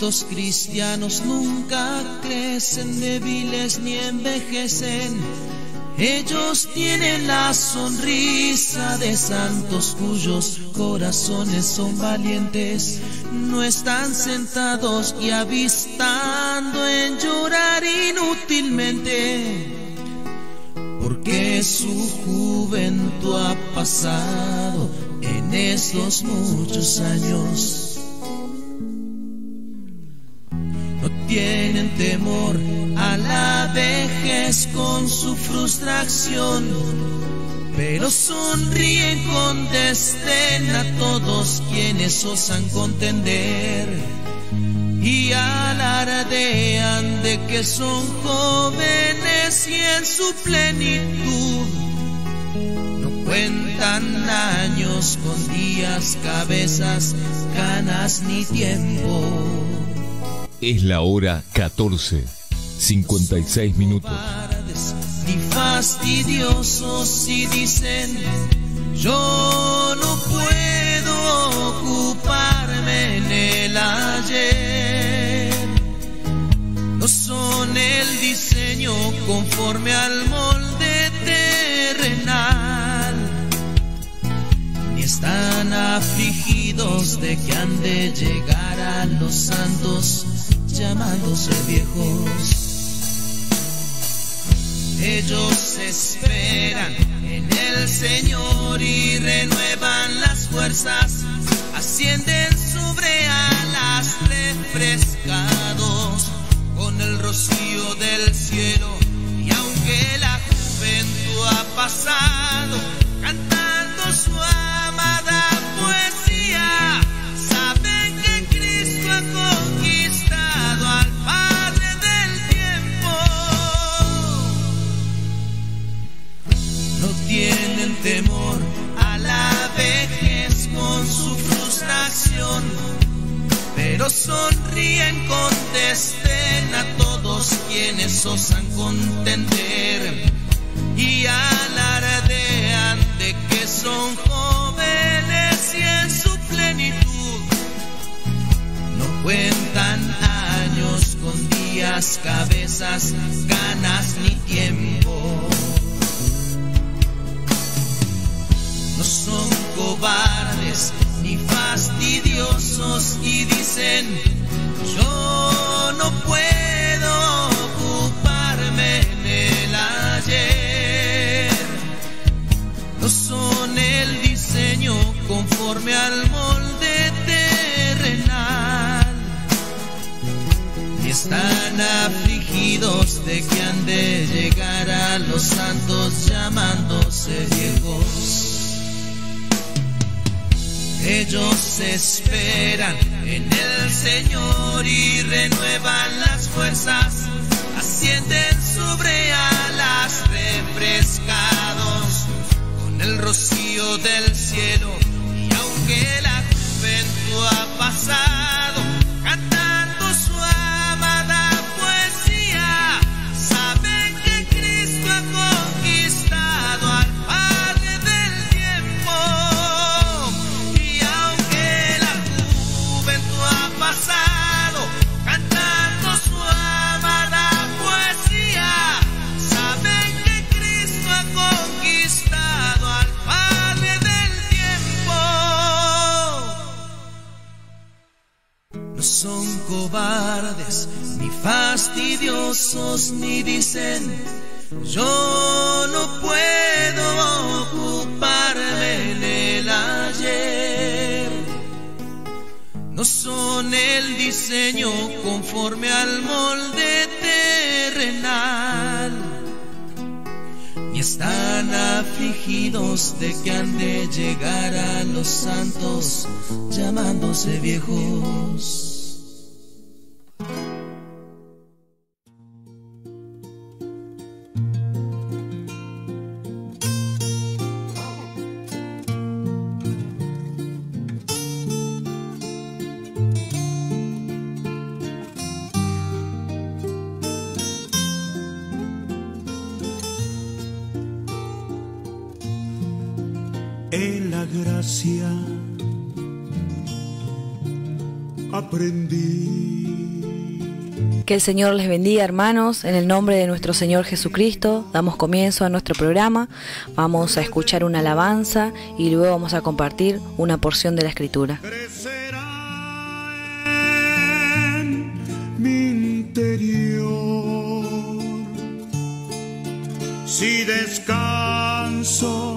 Estos cristianos nunca crecen, débiles ni envejecen. Ellos tienen la sonrisa de santos cuyos corazones son valientes. No están sentados y avistando en llorar inútilmente, porque su juventud ha pasado en estos muchos años. No tienen temor a la vejez con su frustración, pero sonríen con desdén a todos quienes osan contender, y alardean de que son jóvenes y en su plenitud no cuentan años con días, cabezas, canas ni tiempo. Es la hora 14:56 minutos. Ni fastidiosos y dicen: yo no puedo ocuparme en el ayer. No son el diseño conforme al molde terrenal, ni están afligidos de que han de llegar a los santos llamándose viejos. Ellos esperan en el Señor y renuevan las fuerzas, ascienden sobre alas refrescados con el rocío del cielo. Y aunque la juventud ha pasado cantando su amada poesía, saben que Cristo ha conquistado al Padre del tiempo. No tienen temor a la vejez con su frustración, pero sonríen con desdén a todos quienes osan contender, y alardean de que son jóvenes y en su plenitud no cuentan años con días, cabezas, ganas ni tiempo. No son cobardes ni fastidiosos y dicen: yo no puedo ocuparme en el ayer. No son el diseño conforme al molde terrenal, y están afligidos de que han de llegar a los santos llamándose viejos. Ellos esperan en el Señor y renuevan las fuerzas, ascienden sobre alas refrescados con el rocío del cielo. Y aunque la juventud ha pasado cantando su amada poesía, saben que Cristo ha conquistado al Padre del tiempo. Pasado, cantando su amada poesía, saben que Cristo ha conquistado al Padre del tiempo. No son cobardes ni fastidiosos ni dicen: yo no puedo ocuparme en el ayer. No son el diseño conforme al molde terrenal, y están afligidos de que han de llegar a los santos llamándose viejos. En la gracia aprendí Que el Señor les bendiga, hermanos. En el nombre de nuestro Señor Jesucristo damos comienzo a nuestro programa. Vamos a escuchar una alabanza y luego vamos a compartir una porción de la Escritura. Crecerá en mi interior si descanso.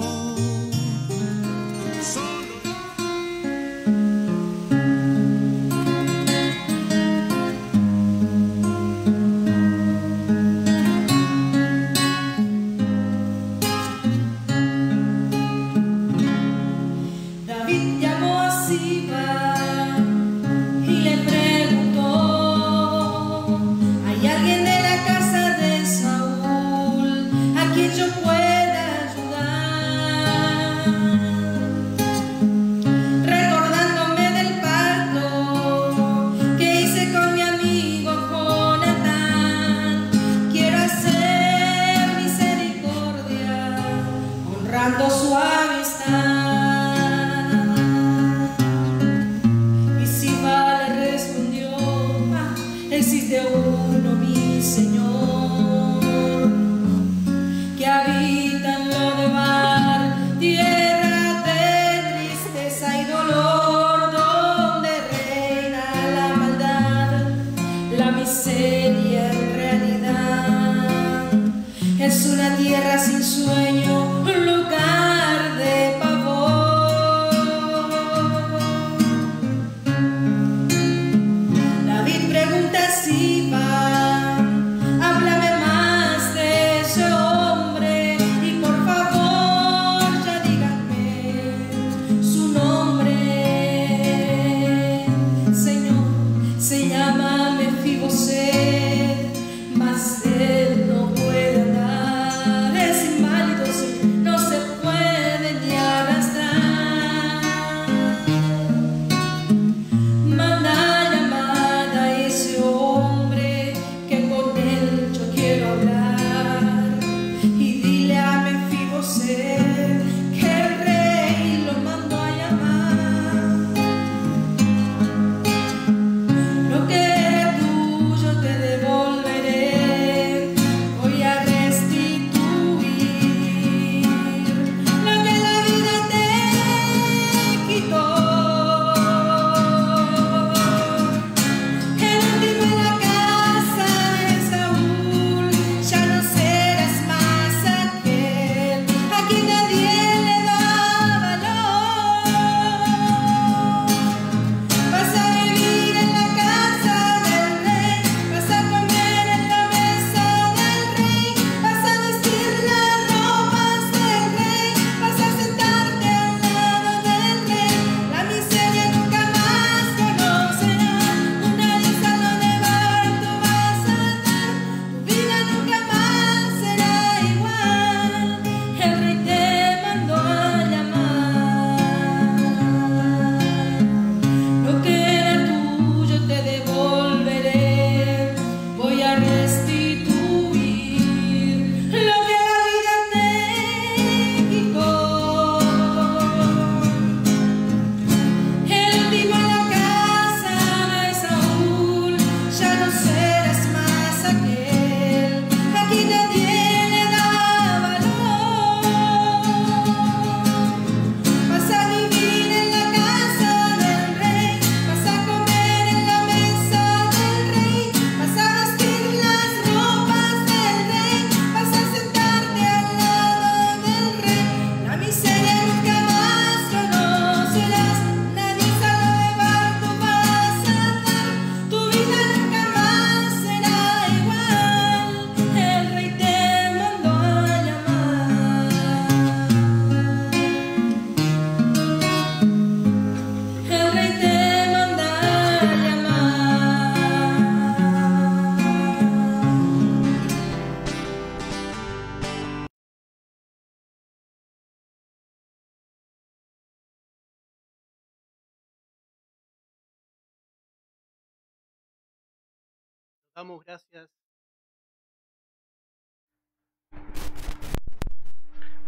Damos gracias.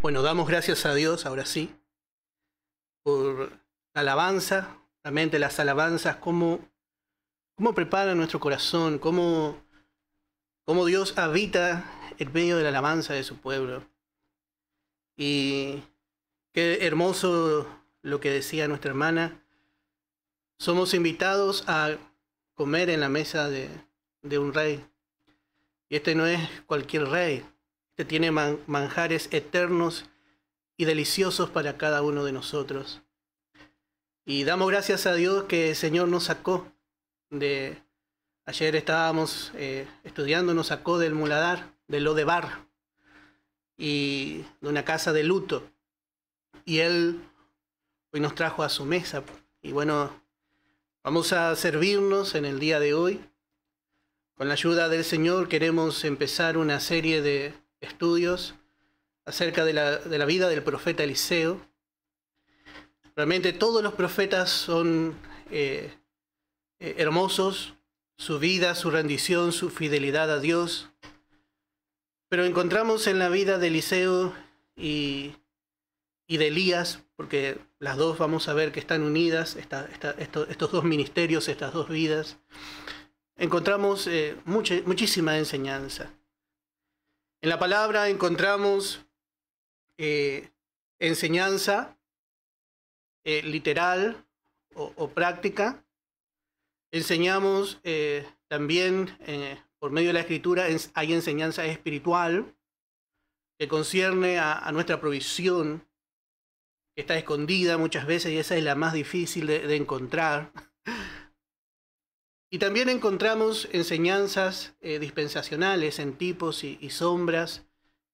Bueno, damos gracias a Dios, ahora sí, por la alabanza, realmente las alabanzas, cómo preparan nuestro corazón, cómo cómo Dios habita en medio de la alabanza de su pueblo. Y qué hermoso lo que decía nuestra hermana. Somos invitados a comer en la mesa de un rey. Y este no es cualquier rey. Este tiene manjares eternos y deliciosos para cada uno de nosotros. Y damos gracias a Dios que el Señor nos sacó de... Ayer estábamos estudiando, nos sacó del muladar, del Lodebar, y de una casa de luto. Y Él hoy nos trajo a su mesa. Y bueno, vamos a servirnos en el día de hoy. Con la ayuda del Señor queremos empezar una serie de estudios acerca de la vida del profeta Eliseo. Realmente todos los profetas son hermosos, su vida, su rendición, su fidelidad a Dios. Pero encontramos en la vida de Eliseo y de Elías, porque las dos vamos a ver que están unidas, estos dos ministerios, estas dos vidas, encontramos muchísima enseñanza. En la palabra encontramos enseñanza literal o práctica. Enseñamos también por medio de la Escritura, hay enseñanza espiritual que concierne a nuestra provisión, que está escondida muchas veces y esa es la más difícil de encontrar. Y también encontramos enseñanzas dispensacionales en tipos y sombras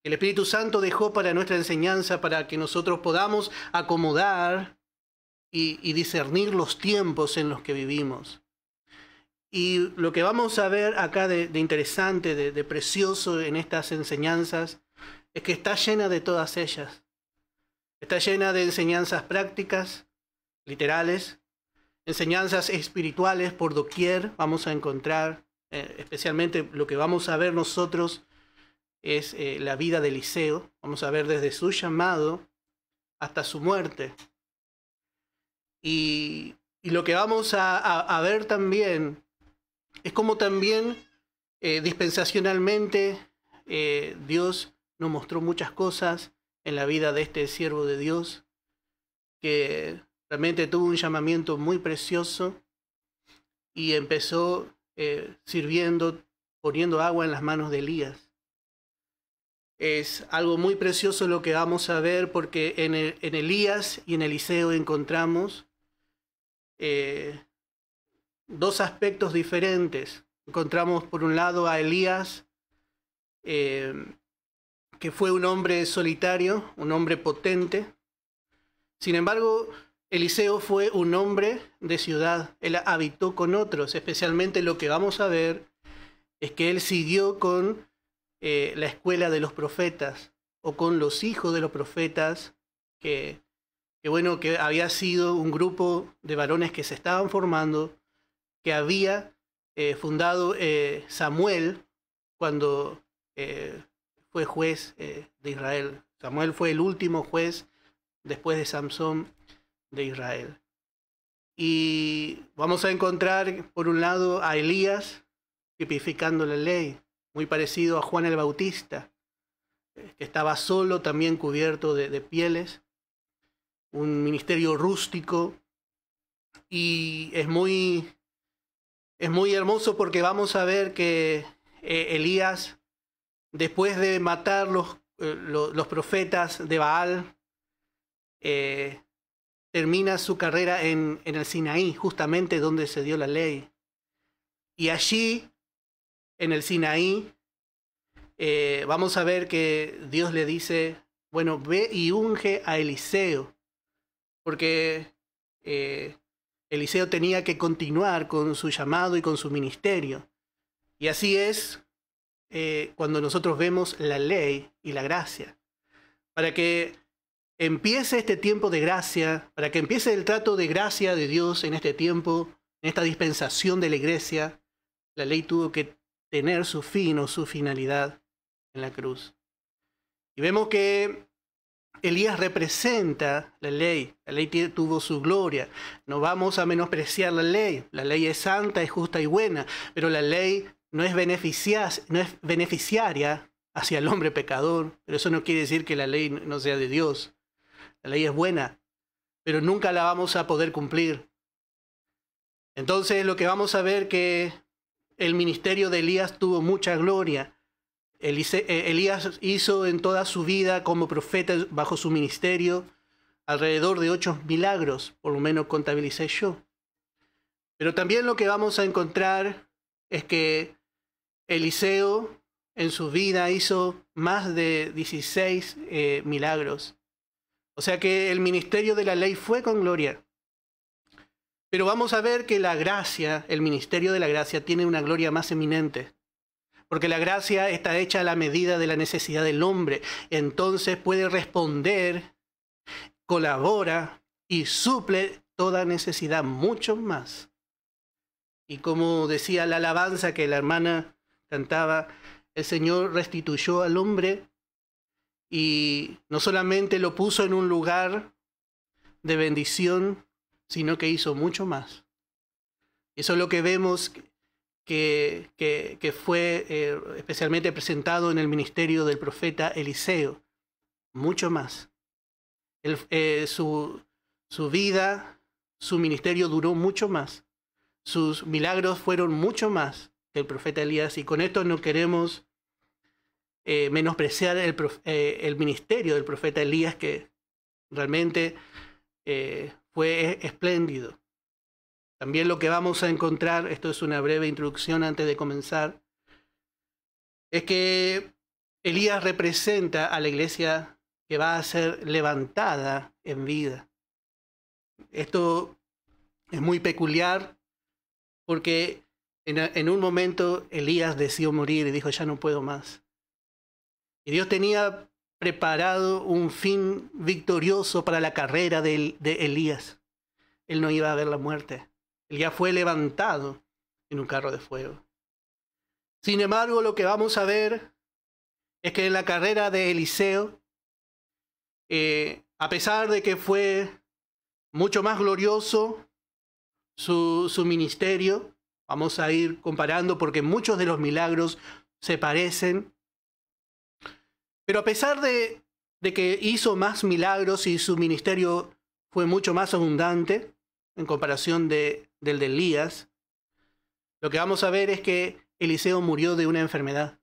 que el Espíritu Santo dejó para nuestra enseñanza, para que nosotros podamos acomodar y discernir los tiempos en los que vivimos. Y lo que vamos a ver acá de interesante, de precioso en estas enseñanzas, es que está llena de todas ellas. Está llena de enseñanzas prácticas, literales, enseñanzas espirituales por doquier. Vamos a encontrar, especialmente lo que vamos a ver nosotros, es la vida de Eliseo. Vamos a ver desde su llamado hasta su muerte. Y lo que vamos a ver también es como también dispensacionalmente Dios nos mostró muchas cosas en la vida de este siervo de Dios, que realmente tuvo un llamamiento muy precioso y empezó sirviendo, poniendo agua en las manos de Elías. Es algo muy precioso lo que vamos a ver, porque en Elías y en Eliseo encontramos dos aspectos diferentes. Encontramos por un lado a Elías, que fue un hombre solitario, un hombre potente. Sin embargo, Eliseo fue un hombre de ciudad. Él habitó con otros. Especialmente lo que vamos a ver es que él siguió con la escuela de los profetas, o con los hijos de los profetas, que había sido un grupo de varones que se estaban formando, que había fundado Samuel cuando fue juez de Israel. Samuel fue el último juez después de Samsón de Israel. Y vamos a encontrar por un lado a Elías tipificando la ley, muy parecido a Juan el Bautista, que estaba solo, también cubierto de pieles, un ministerio rústico. Y es muy hermoso porque vamos a ver que Elías, después de matar los profetas de Baal, termina su carrera en el Sinaí, justamente donde se dio la ley. Y allí, en el Sinaí, vamos a ver que Dios le dice, bueno, ve y unge a Eliseo, porque Eliseo tenía que continuar con su llamado y con su ministerio. Y así es cuando nosotros vemos la ley y la gracia. Para que empiece este tiempo de gracia, para que empiece el trato de gracia de Dios en este tiempo, en esta dispensación de la iglesia, la ley tuvo que tener su fin o su finalidad en la cruz. Y vemos que Elías representa la ley tuvo su gloria. No vamos a menospreciar la ley es santa, es justa y buena, pero la ley no es beneficiaria hacia el hombre pecador, pero eso no quiere decir que la ley no sea de Dios. La ley es buena, pero nunca la vamos a poder cumplir. Entonces lo que vamos a ver que el ministerio de Elías tuvo mucha gloria. Elías hizo en toda su vida como profeta bajo su ministerio alrededor de 8 milagros, por lo menos contabilicé yo. Pero también lo que vamos a encontrar es que Eliseo en su vida hizo más de 16 milagros. O sea que el ministerio de la ley fue con gloria. Pero vamos a ver que la gracia, el ministerio de la gracia, tiene una gloria más eminente. Porque la gracia está hecha a la medida de la necesidad del hombre. Entonces puede responder, colabora y suple toda necesidad mucho más. Y como decía la alabanza que la hermana cantaba, el Señor restituyó al hombre y no solamente lo puso en un lugar de bendición, sino que hizo mucho más. Eso es lo que vemos que fue especialmente presentado en el ministerio del profeta Eliseo. Mucho más. Su vida, su ministerio duró mucho más. Sus milagros fueron mucho más que el profeta Elías. Y con esto no queremos menospreciar el ministerio del profeta Elías, que realmente fue espléndido. También lo que vamos a encontrar, esto es una breve introducción antes de comenzar, es que Elías representa a la iglesia que va a ser levantada en vida. Esto es muy peculiar porque en un momento Elías decidió morir y dijo, ya no puedo más. Y Dios tenía preparado un fin victorioso para la carrera de Elías. Él no iba a ver la muerte. Él ya fue levantado en un carro de fuego. Sin embargo, lo que vamos a ver es que en la carrera de Eliseo, a pesar de que fue mucho más glorioso su ministerio, vamos a ir comparando porque muchos de los milagros se parecen, pero a pesar de que hizo más milagros y su ministerio fue mucho más abundante en comparación del de Elías, lo que vamos a ver es que Eliseo murió de una enfermedad.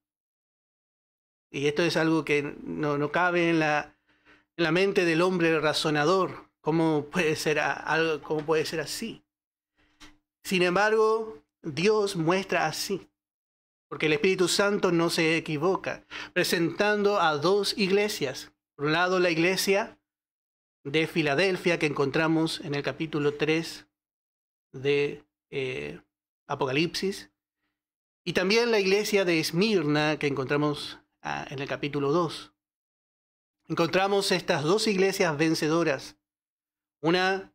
Y esto es algo que no cabe en la mente del hombre razonador. ¿Cómo puede ser así? Sin embargo, Dios muestra así, porque el Espíritu Santo no se equivoca, presentando a 2 iglesias. Por un lado, la iglesia de Filadelfia, que encontramos en el capítulo 3 de Apocalipsis, y también la iglesia de Esmirna, que encontramos en el capítulo 2. Encontramos estas 2 iglesias vencedoras. Una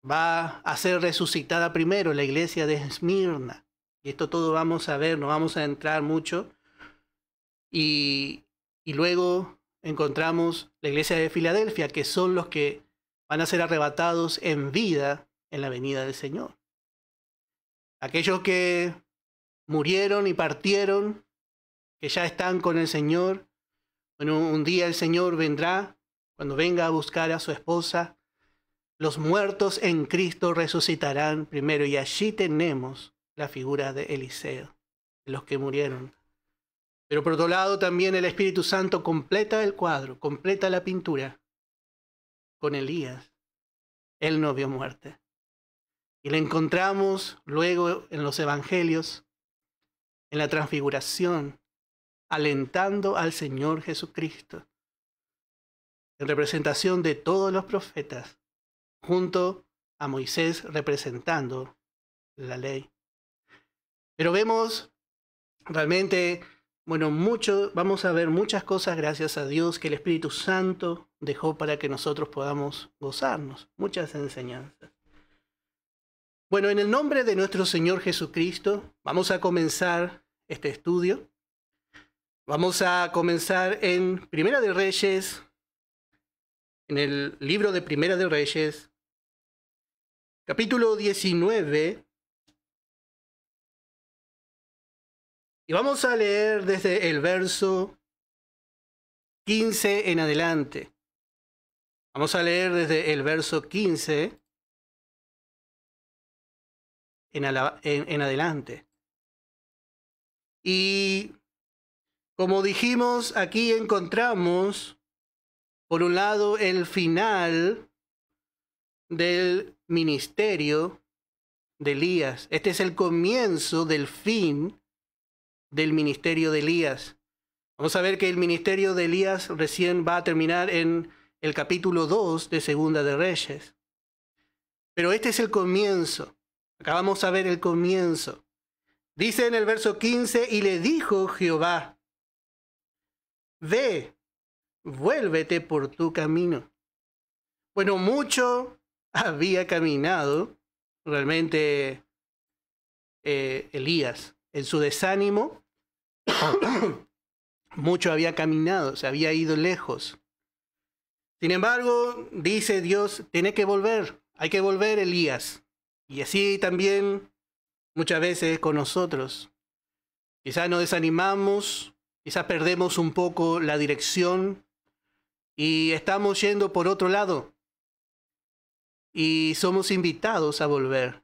va a ser resucitada primero, la iglesia de Esmirna. Y esto todo vamos a ver, no vamos a entrar mucho. Y luego encontramos la iglesia de Filadelfia, que son los que van a ser arrebatados en vida en la venida del Señor. Aquellos que murieron y partieron, que ya están con el Señor. Bueno, un día el Señor vendrá, cuando venga a buscar a su esposa. Los muertos en Cristo resucitarán primero, y allí tenemos la figura de Eliseo, de los que murieron. Pero por otro lado, también el Espíritu Santo completa el cuadro, completa la pintura con Elías. Él no vio muerte. Y le encontramos luego en los evangelios, en la transfiguración, alentando al Señor Jesucristo, en representación de todos los profetas, junto a Moisés representando la ley. Pero vemos realmente, vamos a ver muchas cosas, gracias a Dios, que el Espíritu Santo dejó para que nosotros podamos gozarnos, muchas enseñanzas. Bueno, en el nombre de nuestro Señor Jesucristo, vamos a comenzar este estudio. Vamos a comenzar en Primera de Reyes, en el libro de Primera de Reyes, capítulo 19, Y vamos a leer desde el verso 15 en adelante. Vamos a leer desde el verso 15 en adelante. Y como dijimos, aquí encontramos, por un lado, el final del ministerio de Elías. Este es el comienzo del fin del ministerio de Elías. Vamos a ver que el ministerio de Elías recién va a terminar en el capítulo 2 de Segunda de Reyes. Pero este es el comienzo. Acá vamos a ver el comienzo. Dice en el verso 15, y le dijo Jehová, ve, vuélvete por tu camino. Bueno, mucho había caminado realmente Elías. En su desánimo, mucho había caminado, se había ido lejos. Sin embargo, dice Dios, tiene que volver, hay que volver Elías. Y así también muchas veces con nosotros. Quizás nos desanimamos, quizás perdemos un poco la dirección y estamos yendo por otro lado. Y somos invitados a volver.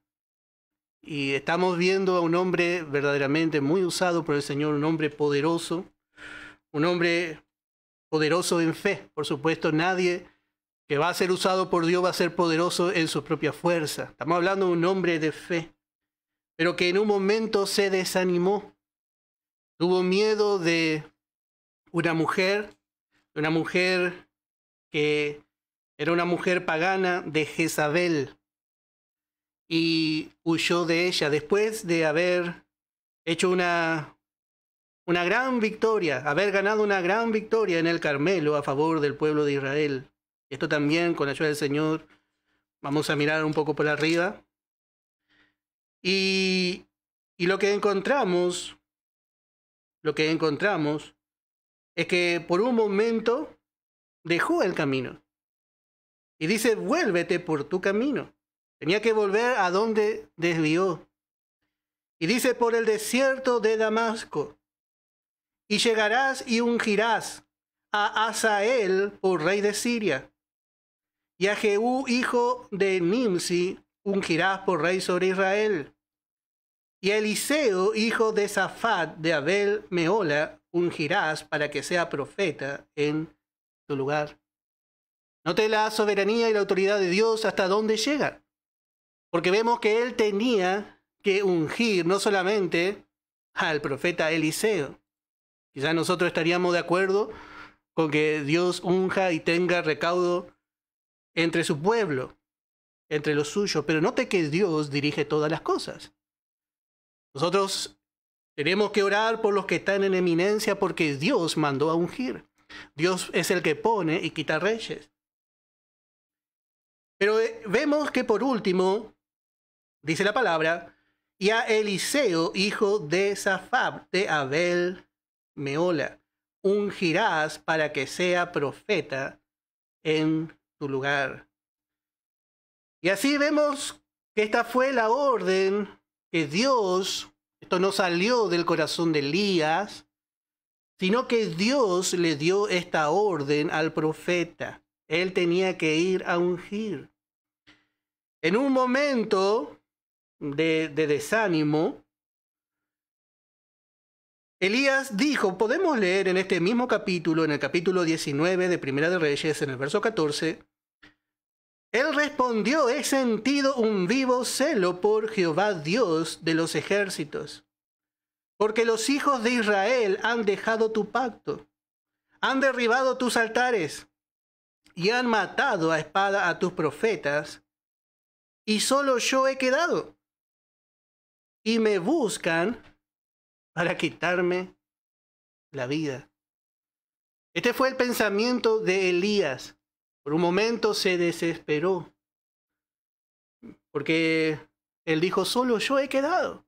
Y estamos viendo a un hombre verdaderamente muy usado por el Señor, un hombre poderoso en fe. Por supuesto, nadie que va a ser usado por Dios va a ser poderoso en su propia fuerza. Estamos hablando de un hombre de fe, pero que en un momento se desanimó. Tuvo miedo de una mujer que era una mujer pagana de Jezabel, y huyó de ella después de haber hecho una gran victoria, haber ganado una gran victoria en el Carmelo a favor del pueblo de Israel. Esto también, con la ayuda del Señor, vamos a mirar un poco por arriba. Y lo que encontramos es que por un momento dejó el camino. Y dice, vuélvete por tu camino. Tenía que volver a donde desvió. Y dice, por el desierto de Damasco. Y llegarás y ungirás a Hazael por rey de Siria. Y a Jehú, hijo de Nimsi, ungirás por rey sobre Israel. Y a Eliseo, hijo de Safat de Abel Mehola, ungirás para que sea profeta en tu lugar. Note la soberanía y la autoridad de Dios hasta dónde llega. Porque vemos que él tenía que ungir no solamente al profeta Eliseo. Quizás nosotros estaríamos de acuerdo con que Dios unja y tenga recaudo entre su pueblo, entre los suyos. Pero note que Dios dirige todas las cosas. Nosotros tenemos que orar por los que están en eminencia porque Dios mandó a ungir. Dios es el que pone y quita reyes. Pero vemos que por último, dice la palabra, y a Eliseo, hijo de Safat de Abel Mehola, ungirás para que sea profeta en tu lugar. Y así vemos que esta fue la orden que Dios, esto no salió del corazón de Elías, sino que Dios le dio esta orden al profeta. Él tenía que ir a ungir. En un momento de desánimo, Elías dijo, podemos leer en este mismo capítulo, en el capítulo 19 de Primera de Reyes, en el verso 14, él respondió, he sentido un vivo celo por Jehová Dios de los ejércitos, porque los hijos de Israel han dejado tu pacto, han derribado tus altares y han matado a espada a tus profetas, y solo yo he quedado, y me buscan para quitarme la vida. Este fue el pensamiento de Elías. Por un momento se desesperó, porque él dijo, solo yo he quedado.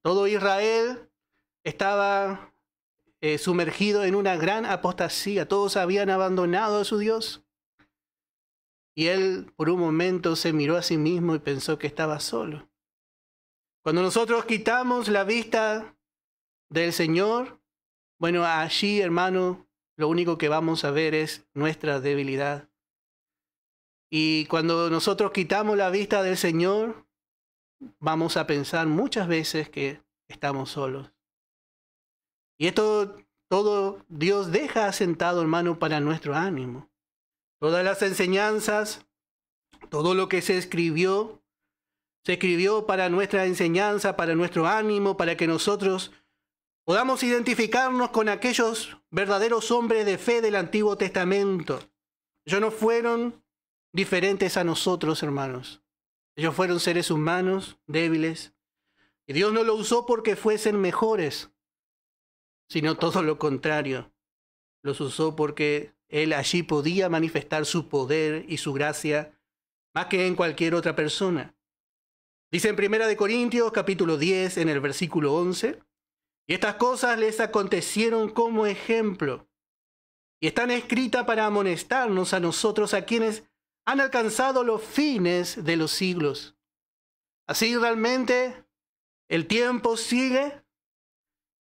Todo Israel estaba sumergido en una gran apostasía. Todos habían abandonado a su Dios. Y él por un momento se miró a sí mismo y pensó que estaba solo. Cuando nosotros quitamos la vista del Señor, bueno, allí, hermano, lo único que vamos a ver es nuestra debilidad. Y cuando nosotros quitamos la vista del Señor, vamos a pensar muchas veces que estamos solos. Y esto todo Dios deja asentado, hermano, para nuestro ánimo. Todas las enseñanzas, todo lo que se escribió para nuestra enseñanza, para nuestro ánimo, para que nosotros podamos identificarnos con aquellos verdaderos hombres de fe del Antiguo Testamento. Ellos no fueron diferentes a nosotros, hermanos. Ellos fueron seres humanos, débiles. Y Dios no lo usó porque fuesen mejores, sino todo lo contrario. Los usó porque Él allí podía manifestar su poder y su gracia más que en cualquier otra persona. Dice en 1 Corintios capítulo 10, en el versículo 11, y estas cosas les acontecieron como ejemplo, y están escritas para amonestarnos a nosotros, a quienes han alcanzado los fines de los siglos. Así realmente el tiempo sigue,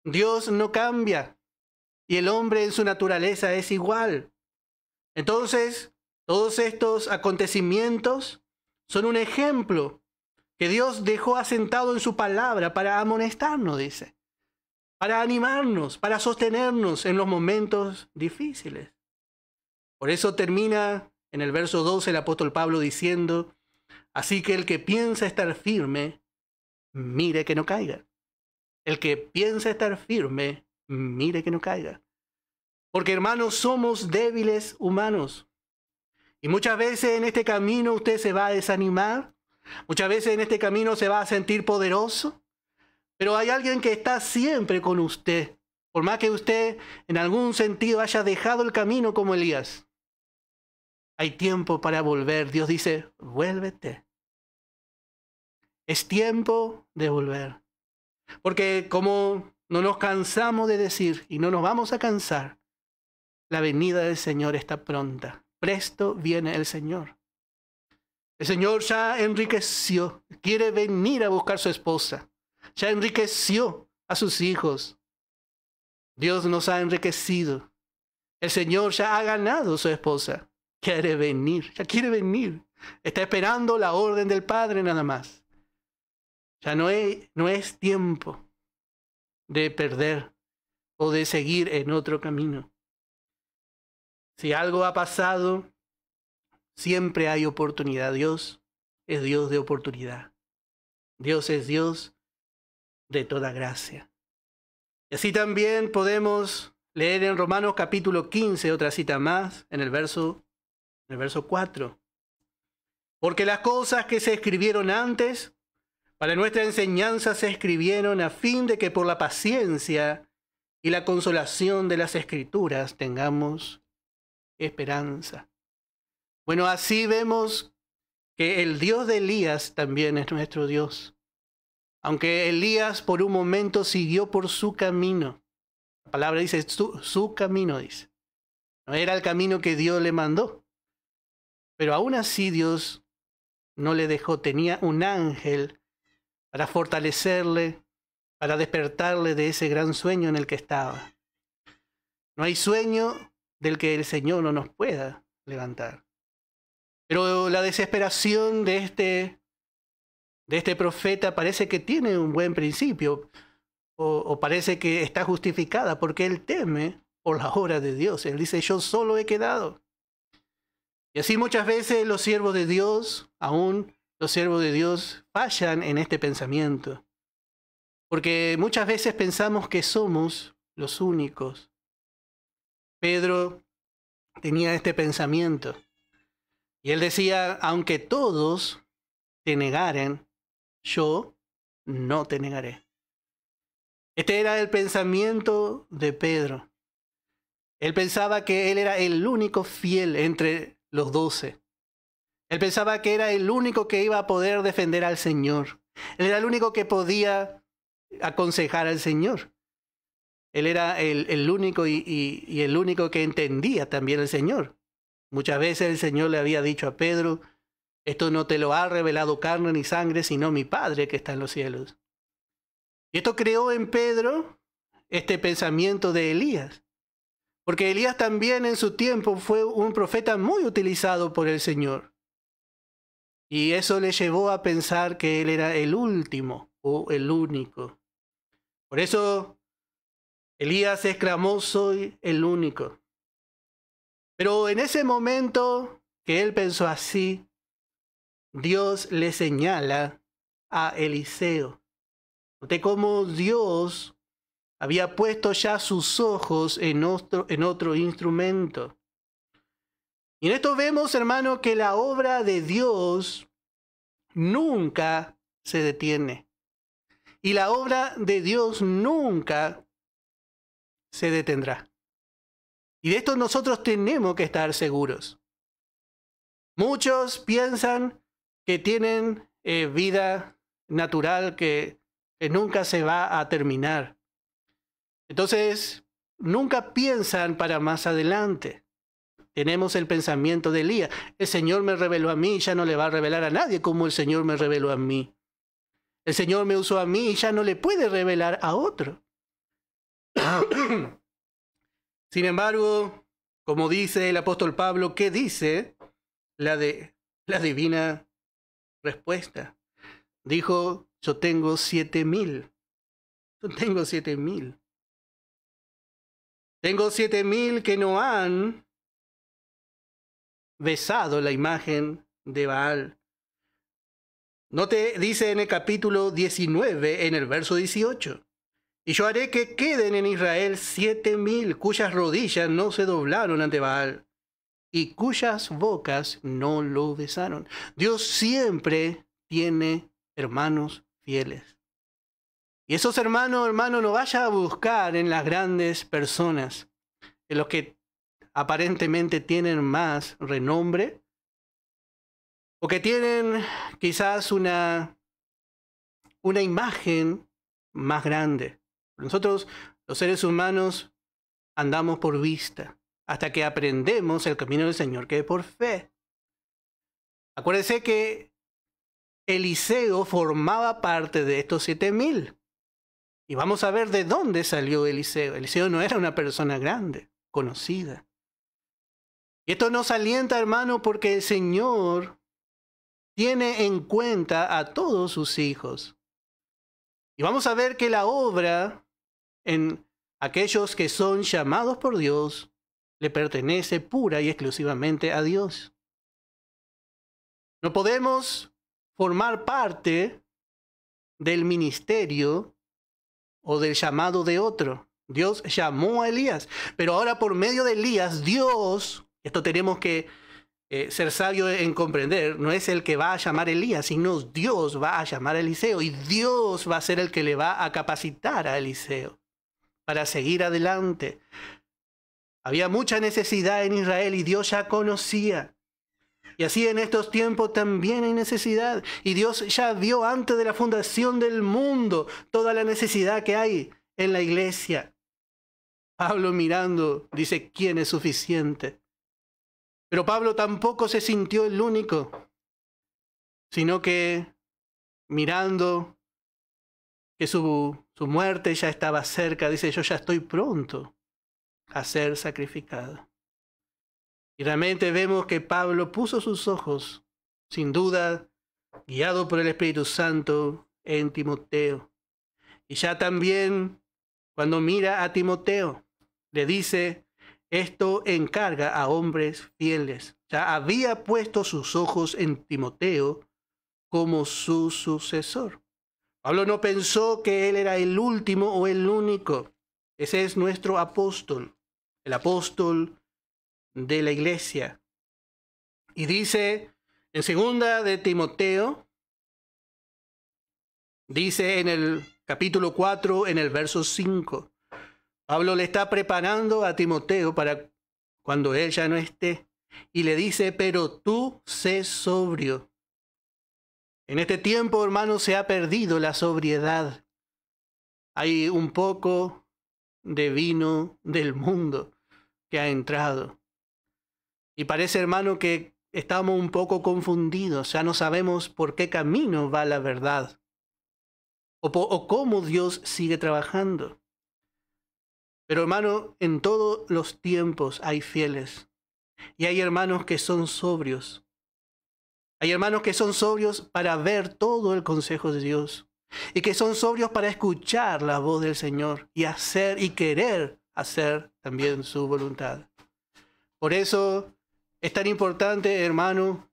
Dios no cambia, y el hombre en su naturaleza es igual. Entonces, todos estos acontecimientos son un ejemplo que Dios dejó asentado en su palabra para amonestarnos, dice, para animarnos, para sostenernos en los momentos difíciles. Por eso termina en el verso 12 el apóstol Pablo diciendo, así que el que piensa estar firme, mire que no caiga. El que piensa estar firme, mire que no caiga. Porque, hermanos, somos débiles humanos. Y muchas veces en este camino usted se va a desanimar. Muchas veces en este camino se va a sentir poderoso. Pero hay alguien que está siempre con usted. Por más que usted en algún sentido haya dejado el camino como Elías. Hay tiempo para volver. Dios dice, vuélvete. Es tiempo de volver. Porque como no nos cansamos de decir y no nos vamos a cansar, la venida del Señor está pronta. Presto viene el Señor. El Señor ya enriqueció, quiere venir a buscar su esposa. Ya enriqueció a sus hijos. Dios nos ha enriquecido. El Señor ya ha ganado su esposa. Quiere venir, ya quiere venir. Está esperando la orden del Padre nada más. Ya no es tiempo de perder o de seguir en otro camino. Si algo ha pasado, siempre hay oportunidad. Dios es Dios de oportunidad. Dios es Dios de toda gracia. Y así también podemos leer en Romanos capítulo 15, otra cita más, en el verso 4. Porque las cosas que se escribieron antes, para nuestra enseñanza se escribieron a fin de que por la paciencia y la consolación de las Escrituras tengamos esperanza. Bueno, así vemos que el Dios de Elías también es nuestro Dios. Aunque Elías por un momento siguió por su camino. La palabra dice su camino, dice. No era el camino que Dios le mandó. Pero aún así Dios no le dejó. Tenía un ángel para fortalecerle, para despertarle de ese gran sueño en el que estaba. No hay sueño del que el Señor no nos pueda levantar. Pero la desesperación de este profeta parece que tiene un buen principio, o parece que está justificada, porque él teme por la obra de Dios. Él dice, yo solo he quedado. Y así muchas veces los siervos de Dios, aún los siervos de Dios, fallan en este pensamiento. Porque muchas veces pensamos que somos los únicos. Pedro tenía este pensamiento. Y él decía, aunque todos te negaren, yo no te negaré. Este era el pensamiento de Pedro. Él pensaba que él era el único fiel entre los 12. Él pensaba que era el único que iba a poder defender al Señor. Él era el único que podía aconsejar al Señor. Él era el único y el único que entendía también al Señor. Muchas veces el Señor le había dicho a Pedro, esto no te lo ha revelado carne ni sangre, sino mi Padre que está en los cielos. Y esto creó en Pedro este pensamiento de Elías. Porque Elías también en su tiempo fue un profeta muy utilizado por el Señor. Y eso le llevó a pensar que él era el último o el único. Por eso Elías exclamó: soy el único. Pero en ese momento que él pensó así, Dios le señala a Eliseo. Noté cómo Dios había puesto ya sus ojos en otro instrumento. Y en esto vemos, hermano, que la obra de Dios nunca se detiene. Y la obra de Dios nunca se detendrá. Y de esto nosotros tenemos que estar seguros. Muchos piensan que tienen vida natural que nunca se va a terminar. Entonces, nunca piensan para más adelante. Tenemos el pensamiento de Elías: el Señor me reveló a mí y ya no le va a revelar a nadie como el Señor me reveló a mí. El Señor me usó a mí y ya no le puede revelar a otro. Sin embargo, como dice el apóstol Pablo, ¿qué dice la divina respuesta? Dijo: yo tengo 7,000. Yo tengo 7,000. Tengo 7,000 que no han besado la imagen de Baal. No te dice en el capítulo 19, en el verso 18: y yo haré que queden en Israel 7,000 cuyas rodillas no se doblaron ante Baal y cuyas bocas no lo besaron. Dios siempre tiene hermanos fieles. Y esos hermanos, no vaya a buscar en las grandes personas, en los que aparentemente tienen más renombre, o que tienen quizás una imagen más grande. Nosotros, los seres humanos, andamos por vista, hasta que aprendemos el camino del Señor, que es por fe. Acuérdense que Eliseo formaba parte de estos 7,000. Y vamos a ver de dónde salió Eliseo. Eliseo no era una persona grande, conocida. Y esto nos alienta, hermano, porque el Señor tiene en cuenta a todos sus hijos. Y vamos a ver que la obra en aquellos que son llamados por Dios le pertenece pura y exclusivamente a Dios. No podemos formar parte del ministerio o del llamado de otro. Dios llamó a Elías, pero ahora por medio de Elías, Dios, esto tenemos que ser sabio en comprender, no es el que va a llamar a Elías, sino Dios va a llamar a Eliseo, y Dios va a ser el que le va a capacitar a Eliseo para seguir adelante. Había mucha necesidad en Israel y Dios ya conocía. Y así en estos tiempos también hay necesidad. Y Dios ya vio antes de la fundación del mundo toda la necesidad que hay en la iglesia. Pablo, mirando, dice: ¿quién es suficiente? Pero Pablo tampoco se sintió el único, sino que mirando que su muerte ya estaba cerca, dice: yo ya estoy pronto a ser sacrificado. Y realmente vemos que Pablo puso sus ojos, sin duda, guiado por el Espíritu Santo, en Timoteo. Y ya también, cuando mira a Timoteo, le dice: esto encarga a hombres fieles. Ya había puesto sus ojos en Timoteo como su sucesor. Pablo no pensó que él era el último o el único. Ese es nuestro apóstol, el apóstol de la iglesia. Y dice en 2 de Timoteo, dice en el capítulo 4, en el verso 5, Pablo le está preparando a Timoteo para cuando él ya no esté, y le dice: pero tú sé sobrio. En este tiempo, hermano, se ha perdido la sobriedad. Hay un poco de vino del mundo que ha entrado. Y parece, hermano, que estamos un poco confundidos. Ya no sabemos por qué camino va la verdad. O cómo Dios sigue trabajando. Pero hermano, en todos los tiempos hay fieles. Y hay hermanos que son sobrios. Hay hermanos que son sobrios para ver todo el consejo de Dios. Y que son sobrios para escuchar la voz del Señor y hacer y querer hacer también su voluntad. Por eso es tan importante, hermano,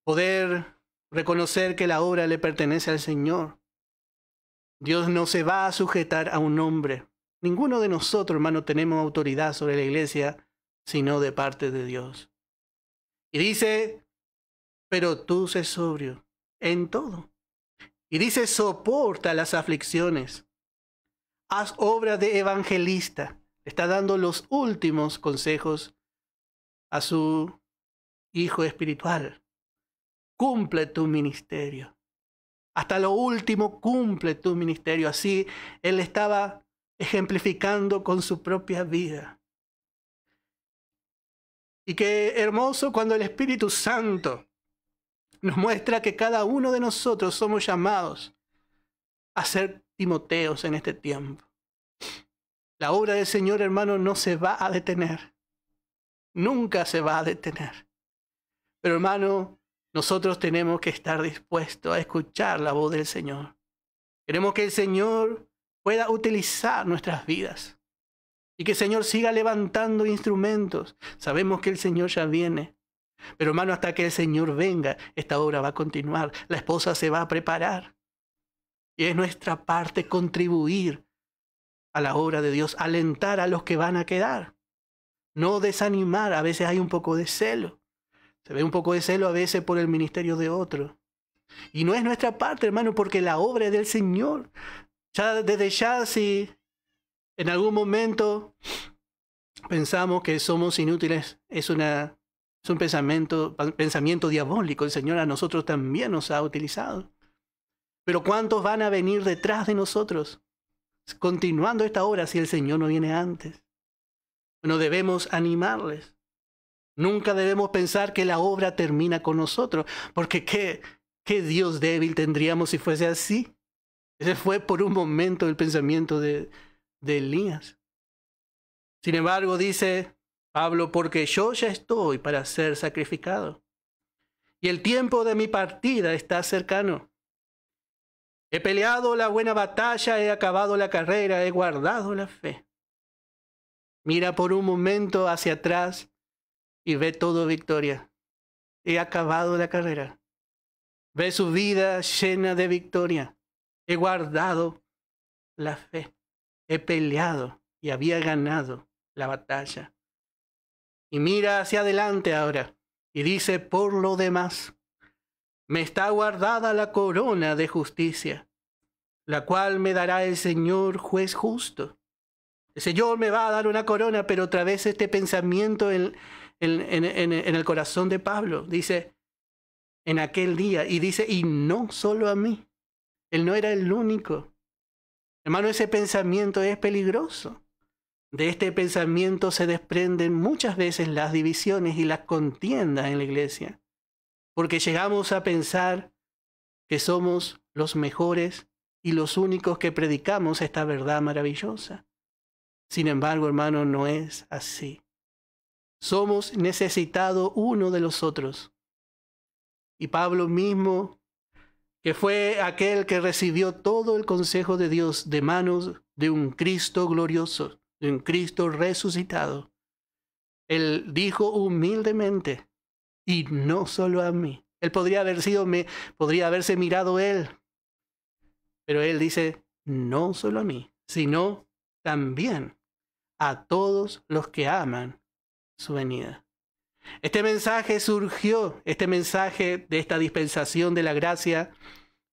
poder reconocer que la obra le pertenece al Señor. Dios no se va a sujetar a un hombre. Ninguno de nosotros, hermano, tenemos autoridad sobre la iglesia, sino de parte de Dios. Y dice, pero tú sé sobrio en todo. Y dice, soporta las aflicciones. Haz obra de evangelista. Está dando los últimos consejos a su hijo espiritual. Cumple tu ministerio. Hasta lo último cumple tu ministerio. Así él estaba ejemplificando con su propia vida. Y qué hermoso cuando el Espíritu Santo nos muestra que cada uno de nosotros somos llamados a ser Timoteos en este tiempo. La obra del Señor, hermano, no se va a detener. Nunca se va a detener. Pero, hermano, nosotros tenemos que estar dispuestos a escuchar la voz del Señor. Queremos que el Señor pueda utilizar nuestras vidas. Y que el Señor siga levantando instrumentos. Sabemos que el Señor ya viene. Pero, hermano, hasta que el Señor venga, esta obra va a continuar. La esposa se va a preparar. Y es nuestra parte contribuir a la obra de Dios, alentar a los que van a quedar. No desanimar. A veces hay un poco de celo. Se ve un poco de celo a veces por el ministerio de otro. Y no es nuestra parte, hermano, porque la obra es del Señor. Ya desde ya, si en algún momento pensamos que somos inútiles, es un pensamiento diabólico. El Señor a nosotros también nos ha utilizado. Pero ¿cuántos van a venir detrás de nosotros continuando esta obra si el Señor no viene antes? Bueno, debemos animarles. Nunca debemos pensar que la obra termina con nosotros, porque ¿qué Dios débil tendríamos si fuese así? Ese fue por un momento el pensamiento de Elías. Sin embargo, dice Pablo, porque yo ya estoy para ser sacrificado, y el tiempo de mi partida está cercano. He peleado la buena batalla, he acabado la carrera, he guardado la fe. Mira por un momento hacia atrás y ve todo victoria. He acabado la carrera. Ve su vida llena de victoria. He guardado la fe. He peleado y había ganado la batalla. Y mira hacia adelante ahora y dice, por lo demás, me está guardada la corona de justicia, la cual me dará el Señor juez justo. El Señor me va a dar una corona, pero otra vez este pensamiento en el corazón de Pablo. Dice, en aquel día, y dice, y no solo a mí. Él no era el único. Hermano, ese pensamiento es peligroso. De este pensamiento se desprenden muchas veces las divisiones y las contiendas en la iglesia. Porque llegamos a pensar que somos los mejores y los únicos que predicamos esta verdad maravillosa. Sin embargo, hermano, no es así. Somos necesitados uno de los otros. Y Pablo mismo, que fue aquel que recibió todo el consejo de Dios de manos de un Cristo glorioso, de un Cristo resucitado, él dijo humildemente, y no solo a mí. Él podría haberse mirado él, pero él dice, no solo a mí, sino también a todos los que aman su venida. Este mensaje surgió, este mensaje de esta dispensación de la gracia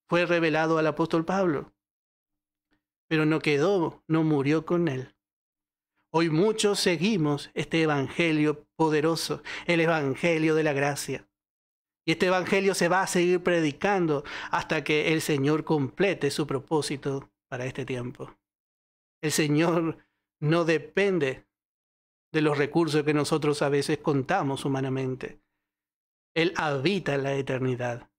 fue revelado al apóstol Pablo, pero no murió con él. Hoy muchos seguimos este evangelio poderoso, el evangelio de la gracia. Y este evangelio se va a seguir predicando hasta que el Señor complete su propósito para este tiempo. El Señor no depende de los recursos que nosotros a veces contamos humanamente. Él habita en la eternidad.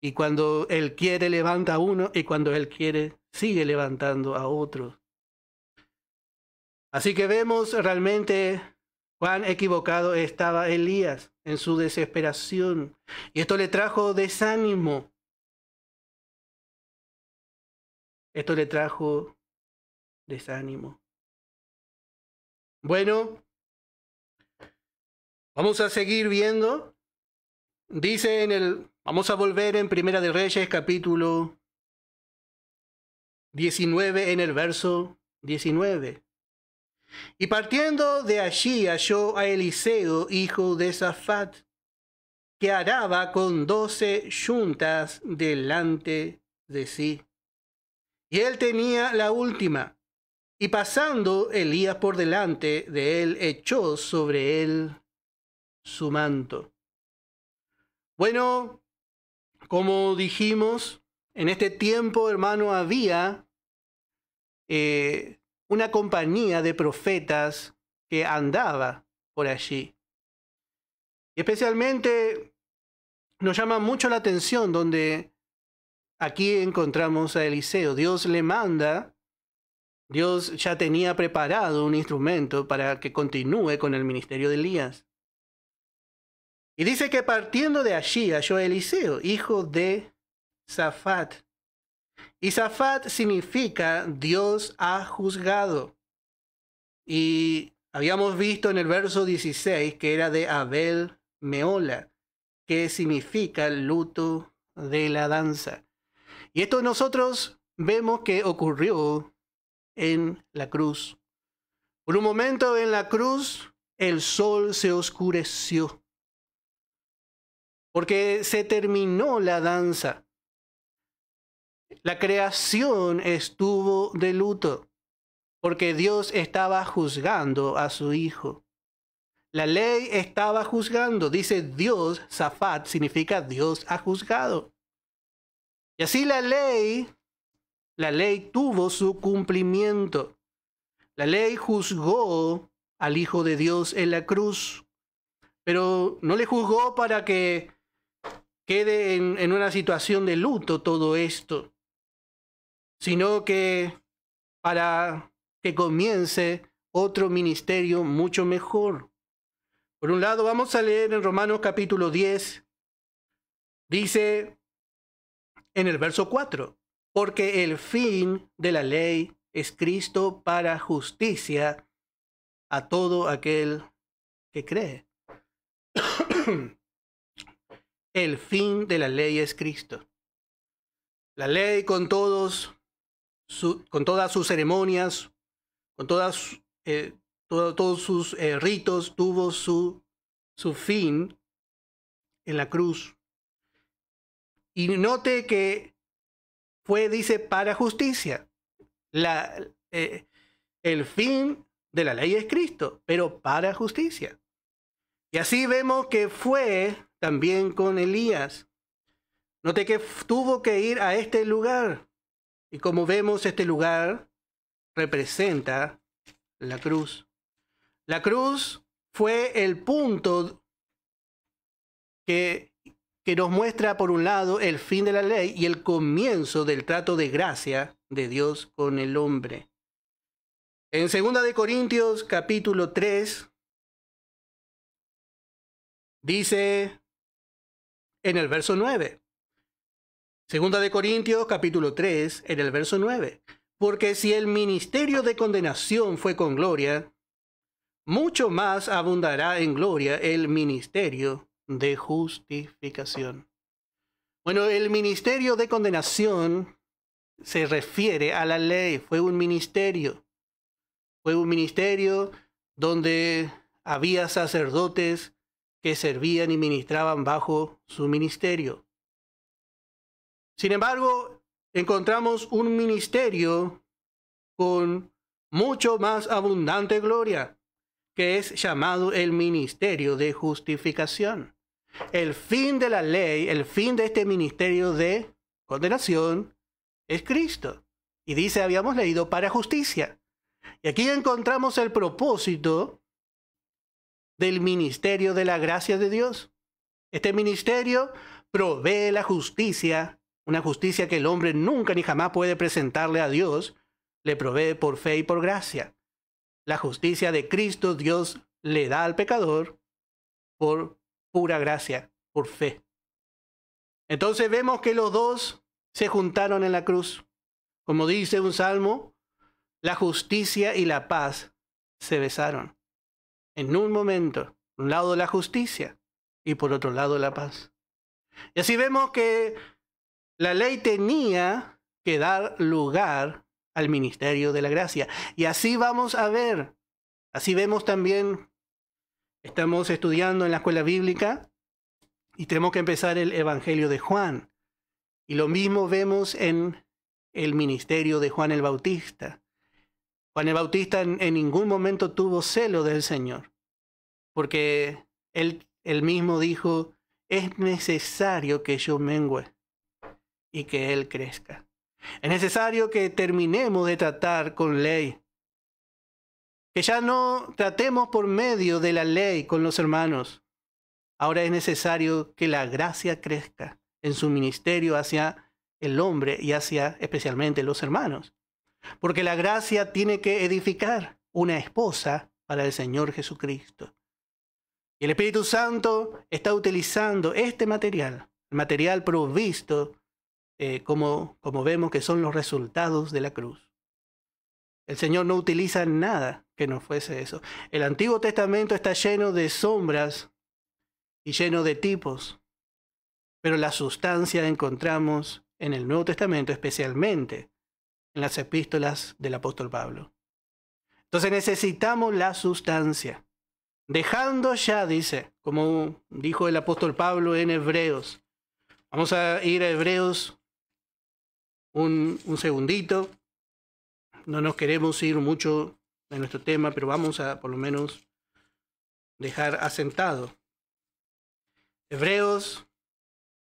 Y cuando Él quiere, levanta a uno, y cuando Él quiere, sigue levantando a otros. Así que vemos realmente cuán equivocado estaba Elías en su desesperación. Y esto le trajo desánimo. Esto le trajo desánimo. Bueno, vamos a seguir viendo. Dice vamos a volver en Primera de Reyes, capítulo 19, en el verso 19. Y partiendo de allí halló a Eliseo, hijo de Safat, que araba con 12 yuntas delante de sí. Y él tenía la última. Y pasando Elías por delante de él, echó sobre él su manto. Bueno, como dijimos, en este tiempo, hermano, había una compañía de profetas que andaba por allí. Y especialmente nos llama mucho la atención donde aquí encontramos a Eliseo. Dios le manda, Dios ya tenía preparado un instrumento para que continúe con el ministerio de Elías. Y dice que partiendo de allí halló a Eliseo, hijo de Safat. Y Safat significa Dios ha juzgado. Y habíamos visto en el verso 16 que era de Abel Meola, que significa luto de la danza. Y esto nosotros vemos que ocurrió en la cruz. Por un momento en la cruz el sol se oscureció, porque se terminó la danza. La creación estuvo de luto, porque Dios estaba juzgando a su Hijo. La ley estaba juzgando. Dice Dios, Safat significa Dios ha juzgado. Y así la ley tuvo su cumplimiento. La ley juzgó al Hijo de Dios en la cruz, pero no le juzgó para que quede en una situación de luto todo esto, sino que para que comience otro ministerio mucho mejor. Por un lado, vamos a leer en Romanos capítulo 10, dice en el verso 4, porque el fin de la ley es Cristo para justicia a todo aquel que cree. El fin de la ley es Cristo. La ley con todas sus ceremonias, con todos sus ritos, tuvo su fin en la cruz. Y note que dice, para justicia. El fin de la ley es Cristo, pero para justicia. Y así vemos que fue también con Elías. Note que tuvo que ir a este lugar. Y como vemos, este lugar representa la cruz. La cruz fue el punto que nos muestra, por un lado, el fin de la ley y el comienzo del trato de gracia de Dios con el hombre. En 2 de Corintios, capítulo 3, dice en el verso 9. 2 de Corintios, capítulo 3, en el verso 9. Porque si el ministerio de condenación fue con gloria, mucho más abundará en gloria el ministerio de justificación. Bueno, el ministerio de condenación se refiere a la ley. Fue un ministerio donde había sacerdotes que servían y ministraban bajo su ministerio. Sin embargo, encontramos un ministerio con mucho más abundante gloria, que es llamado el ministerio de justificación. El fin de la ley, el fin de este ministerio de condenación es Cristo. Y dice, habíamos leído, para justicia. Y aquí encontramos el propósito del ministerio de la gracia de Dios. Este ministerio provee la justicia, una justicia que el hombre nunca ni jamás puede presentarle a Dios, le provee por fe y por gracia. la justicia de Cristo Dios le da al pecador por pura gracia, por fe. Entonces vemos que los dos se juntaron en la cruz. Como dice un salmo, la justicia y la paz se besaron. En un momento, por un lado la justicia y por otro lado la paz. Y así vemos que la ley tenía que dar lugar al ministerio de la gracia. Y así vamos a ver, así vemos también, estamos estudiando en la escuela bíblica y tenemos que empezar el Evangelio de Juan. Y lo mismo vemos en el ministerio de Juan el Bautista. Juan el Bautista en ningún momento tuvo celo del Señor, porque él mismo dijo, es necesario que yo mengüe y que Él crezca. Es necesario que terminemos de tratar con ley, que ya no tratemos por medio de la ley con los hermanos. Ahora es necesario que la gracia crezca en su ministerio hacia el hombre y hacia especialmente los hermanos. Porque la gracia tiene que edificar una esposa para el Señor Jesucristo. Y el Espíritu Santo está utilizando este material, el material provisto, como vemos que son los resultados de la cruz. El Señor no utiliza nada que no fuese eso. El Antiguo Testamento está lleno de sombras y lleno de tipos, pero la sustancia encontramos en el Nuevo Testamento, especialmente en las epístolas del apóstol Pablo. Entonces necesitamos la sustancia. Dejando ya, dice, como dijo el apóstol Pablo en Hebreos. Vamos a ir a Hebreos un segundito. No nos queremos ir mucho en nuestro tema, pero vamos a por lo menos dejar asentado. Hebreos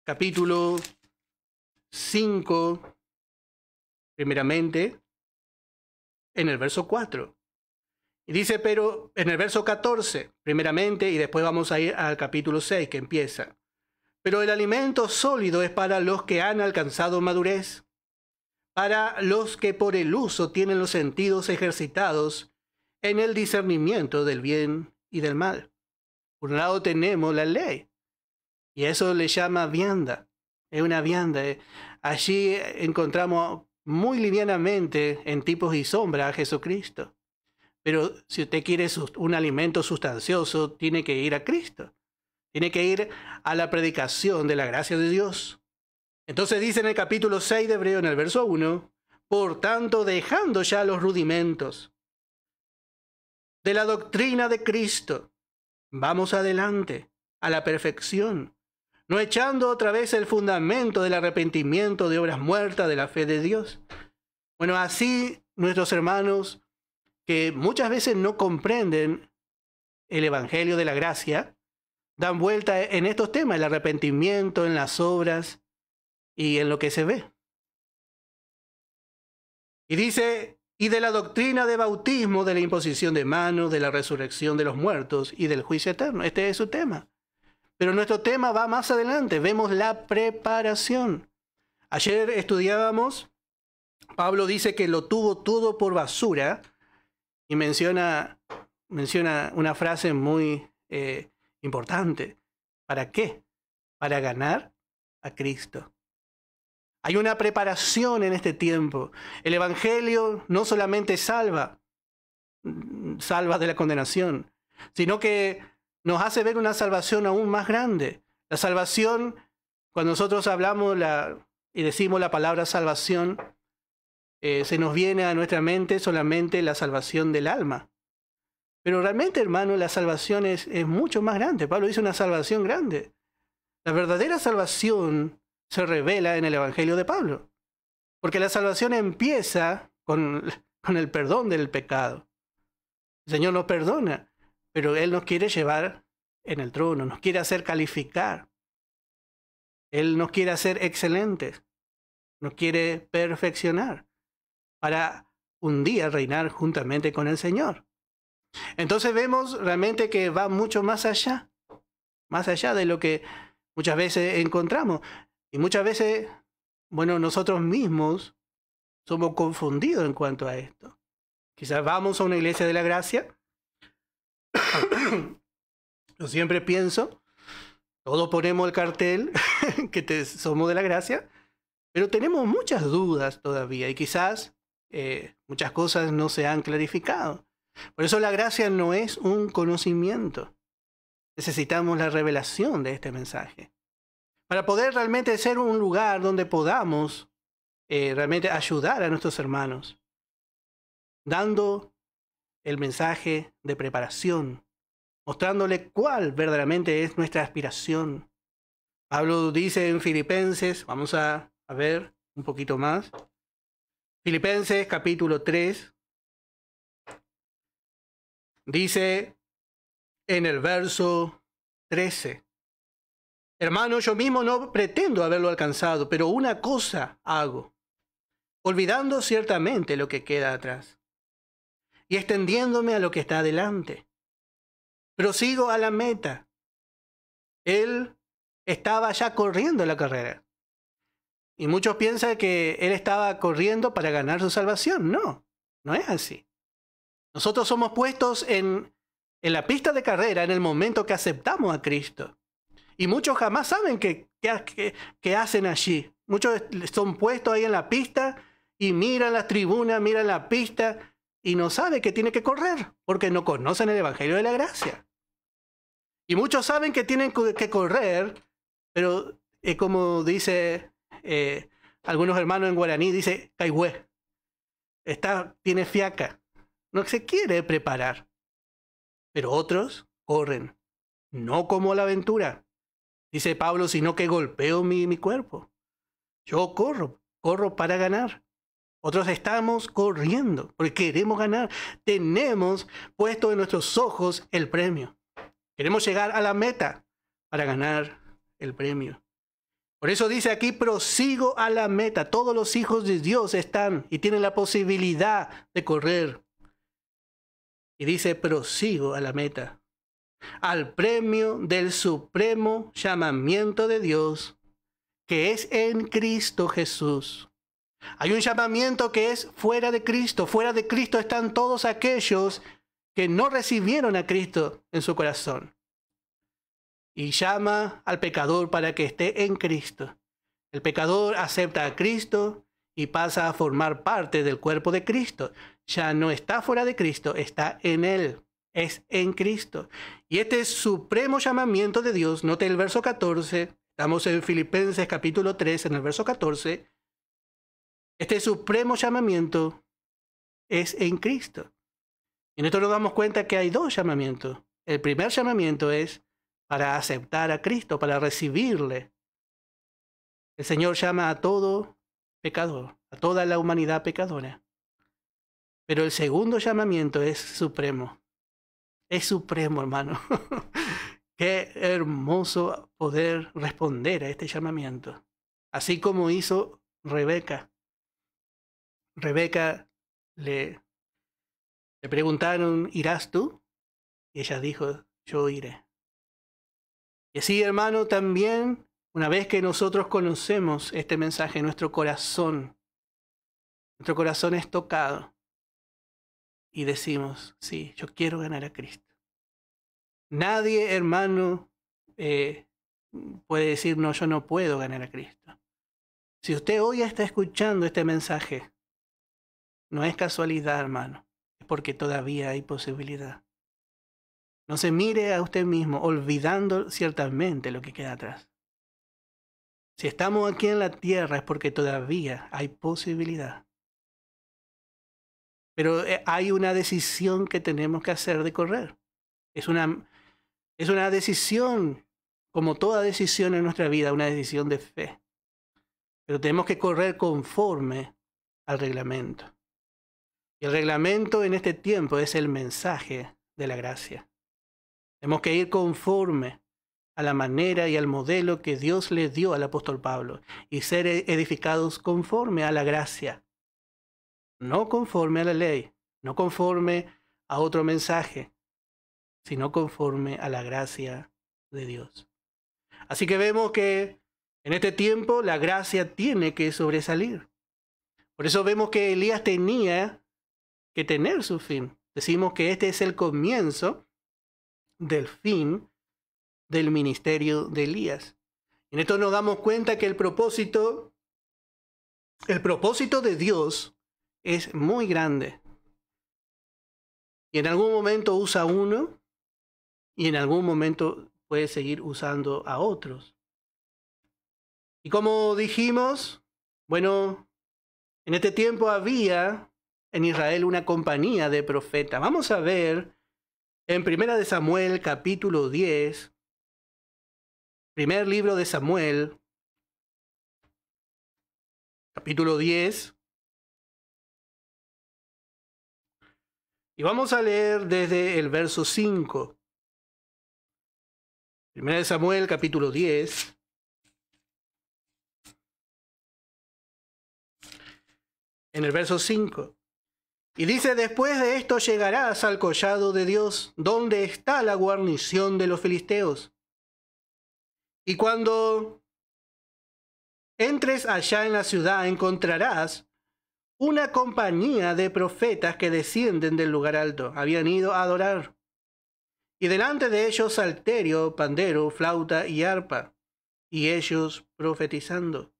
capítulo 5, primeramente, en el verso 4. Y dice, pero en el verso 14, primeramente, y después vamos a ir al capítulo 6, que empieza. Pero el alimento sólido es para los que han alcanzado madurez, para los que por el uso tienen los sentidos ejercitados en el discernimiento del bien y del mal. Por un lado tenemos la ley, y eso le llama vianda. Es una vianda. Allí encontramos muy livianamente en tipos y sombras a Jesucristo. Pero si usted quiere un alimento sustancioso, tiene que ir a Cristo. Tiene que ir a la predicación de la gracia de Dios. Entonces dice en el capítulo 6 de Hebreo, en el verso 1, por tanto, dejando ya los rudimentos de la doctrina de Cristo, vamos adelante a la perfección, no echando otra vez el fundamento del arrepentimiento de obras muertas de la fe de Dios. Bueno, así nuestros hermanos que muchas veces no comprenden el Evangelio de la gracia, dan vuelta en estos temas, el arrepentimiento, en las obras y en lo que se ve. Y dice, y de la doctrina de bautismo, de la imposición de manos, de la resurrección de los muertos y del juicio eterno. Este es su tema. Pero nuestro tema va más adelante, vemos la preparación. Ayer estudiábamos, Pablo dice que lo tuvo todo por basura, y menciona una frase muy importante. ¿Para qué? Para ganar a Cristo. Hay una preparación en este tiempo. El Evangelio no solamente salva de la condenación, sino que nos hace ver una salvación aún más grande. La salvación, cuando nosotros hablamos y decimos la palabra salvación, se nos viene a nuestra mente solamente la salvación del alma. Pero realmente, hermano, la salvación es mucho más grande. Pablo dice una salvación grande. La verdadera salvación se revela en el Evangelio de Pablo. Porque la salvación empieza con el perdón del pecado. El Señor nos perdona, pero Él nos quiere llevar en el trono, nos quiere hacer calificar. Él nos quiere hacer excelentes, nos quiere perfeccionar, para un día reinar juntamente con el Señor. Entonces vemos realmente que va mucho más allá de lo que muchas veces encontramos. Y muchas veces, bueno, nosotros mismos somos confundidos en cuanto a esto. Quizás vamos a una iglesia de la gracia. Yo siempre pienso, todos ponemos el cartel que somos de la gracia, pero tenemos muchas dudas todavía y quizás muchas cosas no se han clarificado. Por eso la gracia no es un conocimiento. Necesitamos la revelación de este mensaje para poder realmente ser un lugar donde podamos realmente ayudar a nuestros hermanos, dando el mensaje de preparación, mostrándole cuál verdaderamente es nuestra aspiración. Pablo dice en Filipenses, vamos a ver un poquito más. Filipenses capítulo 3, dice en el verso 13, hermanos, yo mismo no pretendo haberlo alcanzado, pero una cosa hago, olvidando ciertamente lo que queda atrás y extendiéndome a lo que está adelante. Prosigo a la meta. Él estaba ya corriendo la carrera. Y muchos piensan que él estaba corriendo para ganar su salvación. No, no es así. Nosotros somos puestos en la pista de carrera en el momento que aceptamos a Cristo. Y muchos jamás saben qué hacen allí. Muchos son puestos ahí en la pista y miran las tribunas, miran la pista y no saben que tienen que correr porque no conocen el Evangelio de la Gracia. Y muchos saben que tienen que correr, pero como dice algunos hermanos en guaraní, dice caigüe. Tiene fiaca. No se quiere preparar. Pero otros corren. No como la aventura. Dice Pablo, sino que golpeo mi cuerpo. Yo corro para ganar. Otros estamos corriendo porque queremos ganar. Tenemos puesto en nuestros ojos el premio. Queremos llegar a la meta para ganar el premio. Por eso dice aquí, prosigo a la meta. Todos los hijos de Dios están y tienen la posibilidad de correr. Y dice, prosigo a la meta, al premio del supremo llamamiento de Dios, que es en Cristo Jesús. Hay un llamamiento que es fuera de Cristo. Fuera de Cristo están todos aquellos que no recibieron a Cristo en su corazón. Y llama al pecador para que esté en Cristo. El pecador acepta a Cristo y pasa a formar parte del cuerpo de Cristo. Ya no está fuera de Cristo, está en Él. Es en Cristo. Y este es supremo llamamiento de Dios. Note el verso 14. Estamos en Filipenses capítulo 3, en el verso 14. Este supremo llamamiento es en Cristo. Y nosotros nos damos cuenta que hay dos llamamientos. El primer llamamiento es para aceptar a Cristo, para recibirle. El Señor llama a todo pecador, a toda la humanidad pecadora. Pero el segundo llamamiento es supremo. Es supremo, hermano. Qué hermoso poder responder a este llamamiento. Así como hizo Rebeca. Rebeca le preguntaron, ¿irás tú? Y ella dijo, yo iré. Y así, hermano, también, una vez que nosotros conocemos este mensaje, nuestro corazón es tocado. Y decimos, sí, yo quiero ganar a Cristo. Nadie, hermano, puede decir, no, yo no puedo ganar a Cristo. Si usted hoy está escuchando este mensaje, no es casualidad, hermano, es porque todavía hay posibilidad. No se mire a usted mismo olvidando ciertamente lo que queda atrás. Si estamos aquí en la tierra es porque todavía hay posibilidad. Pero hay una decisión que tenemos que hacer de correr. Es una decisión, como toda decisión en nuestra vida, una decisión de fe. Pero tenemos que correr conforme al reglamento. Y el reglamento en este tiempo es el mensaje de la gracia. Tenemos que ir conforme a la manera y al modelo que Dios le dio al apóstol Pablo y ser edificados conforme a la gracia. No conforme a la ley, no conforme a otro mensaje, sino conforme a la gracia de Dios. Así que vemos que en este tiempo la gracia tiene que sobresalir. Por eso vemos que Elías tenía que tener su fin. Decimos que este es el comienzo del fin del ministerio de Elías. En esto nos damos cuenta que el propósito de Dios es muy grande. Y en algún momento usa uno y en algún momento puede seguir usando a otros. Y como dijimos, bueno, en este tiempo había en Israel una compañía de profetas. Vamos a ver en 1 de Samuel, capítulo 10, primer libro de Samuel, capítulo 10. Y vamos a leer desde el verso 5. 1 de Samuel, capítulo 10. En el verso 5. Y dice, después de esto llegarás al collado de Dios, donde está la guarnición de los filisteos. Y cuando entres allá en la ciudad, encontrarás una compañía de profetas que descienden del lugar alto. Habían ido a adorar. Y delante de ellos salterio, pandero, flauta y arpa, y ellos profetizando.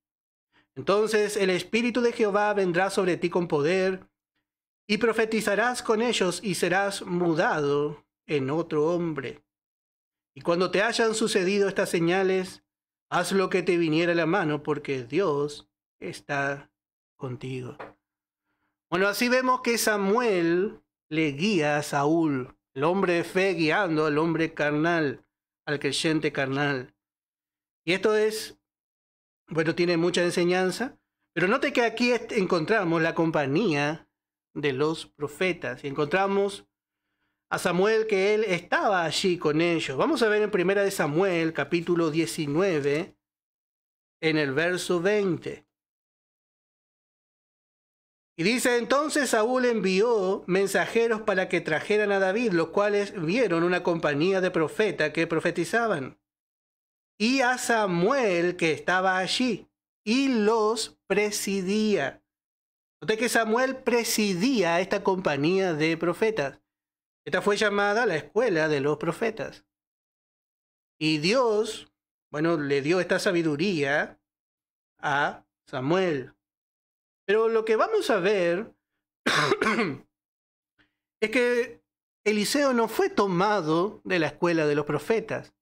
Entonces el Espíritu de Jehová vendrá sobre ti con poder, y profetizarás con ellos, y serás mudado en otro hombre. Y cuando te hayan sucedido estas señales, haz lo que te viniera a la mano, porque Dios está contigo. Bueno, así vemos que Samuel le guía a Saúl, el hombre de fe guiando al hombre carnal, al creyente carnal. Y esto es, bueno, tiene mucha enseñanza, pero note que aquí encontramos la compañía de los profetas. Y encontramos a Samuel que él estaba allí con ellos. Vamos a ver en 1 de Samuel, capítulo 19, en el verso 20. Y dice, entonces Saúl envió mensajeros para que trajeran a David, los cuales vieron una compañía de profetas que profetizaban. Y a Samuel que estaba allí, y los presidía. Note que Samuel presidía esta compañía de profetas. Esta fue llamada la escuela de los profetas. Y Dios, bueno, le dio esta sabiduría a Samuel. Pero lo que vamos a ver es que Eliseo no fue tomado de la escuela de los profetas.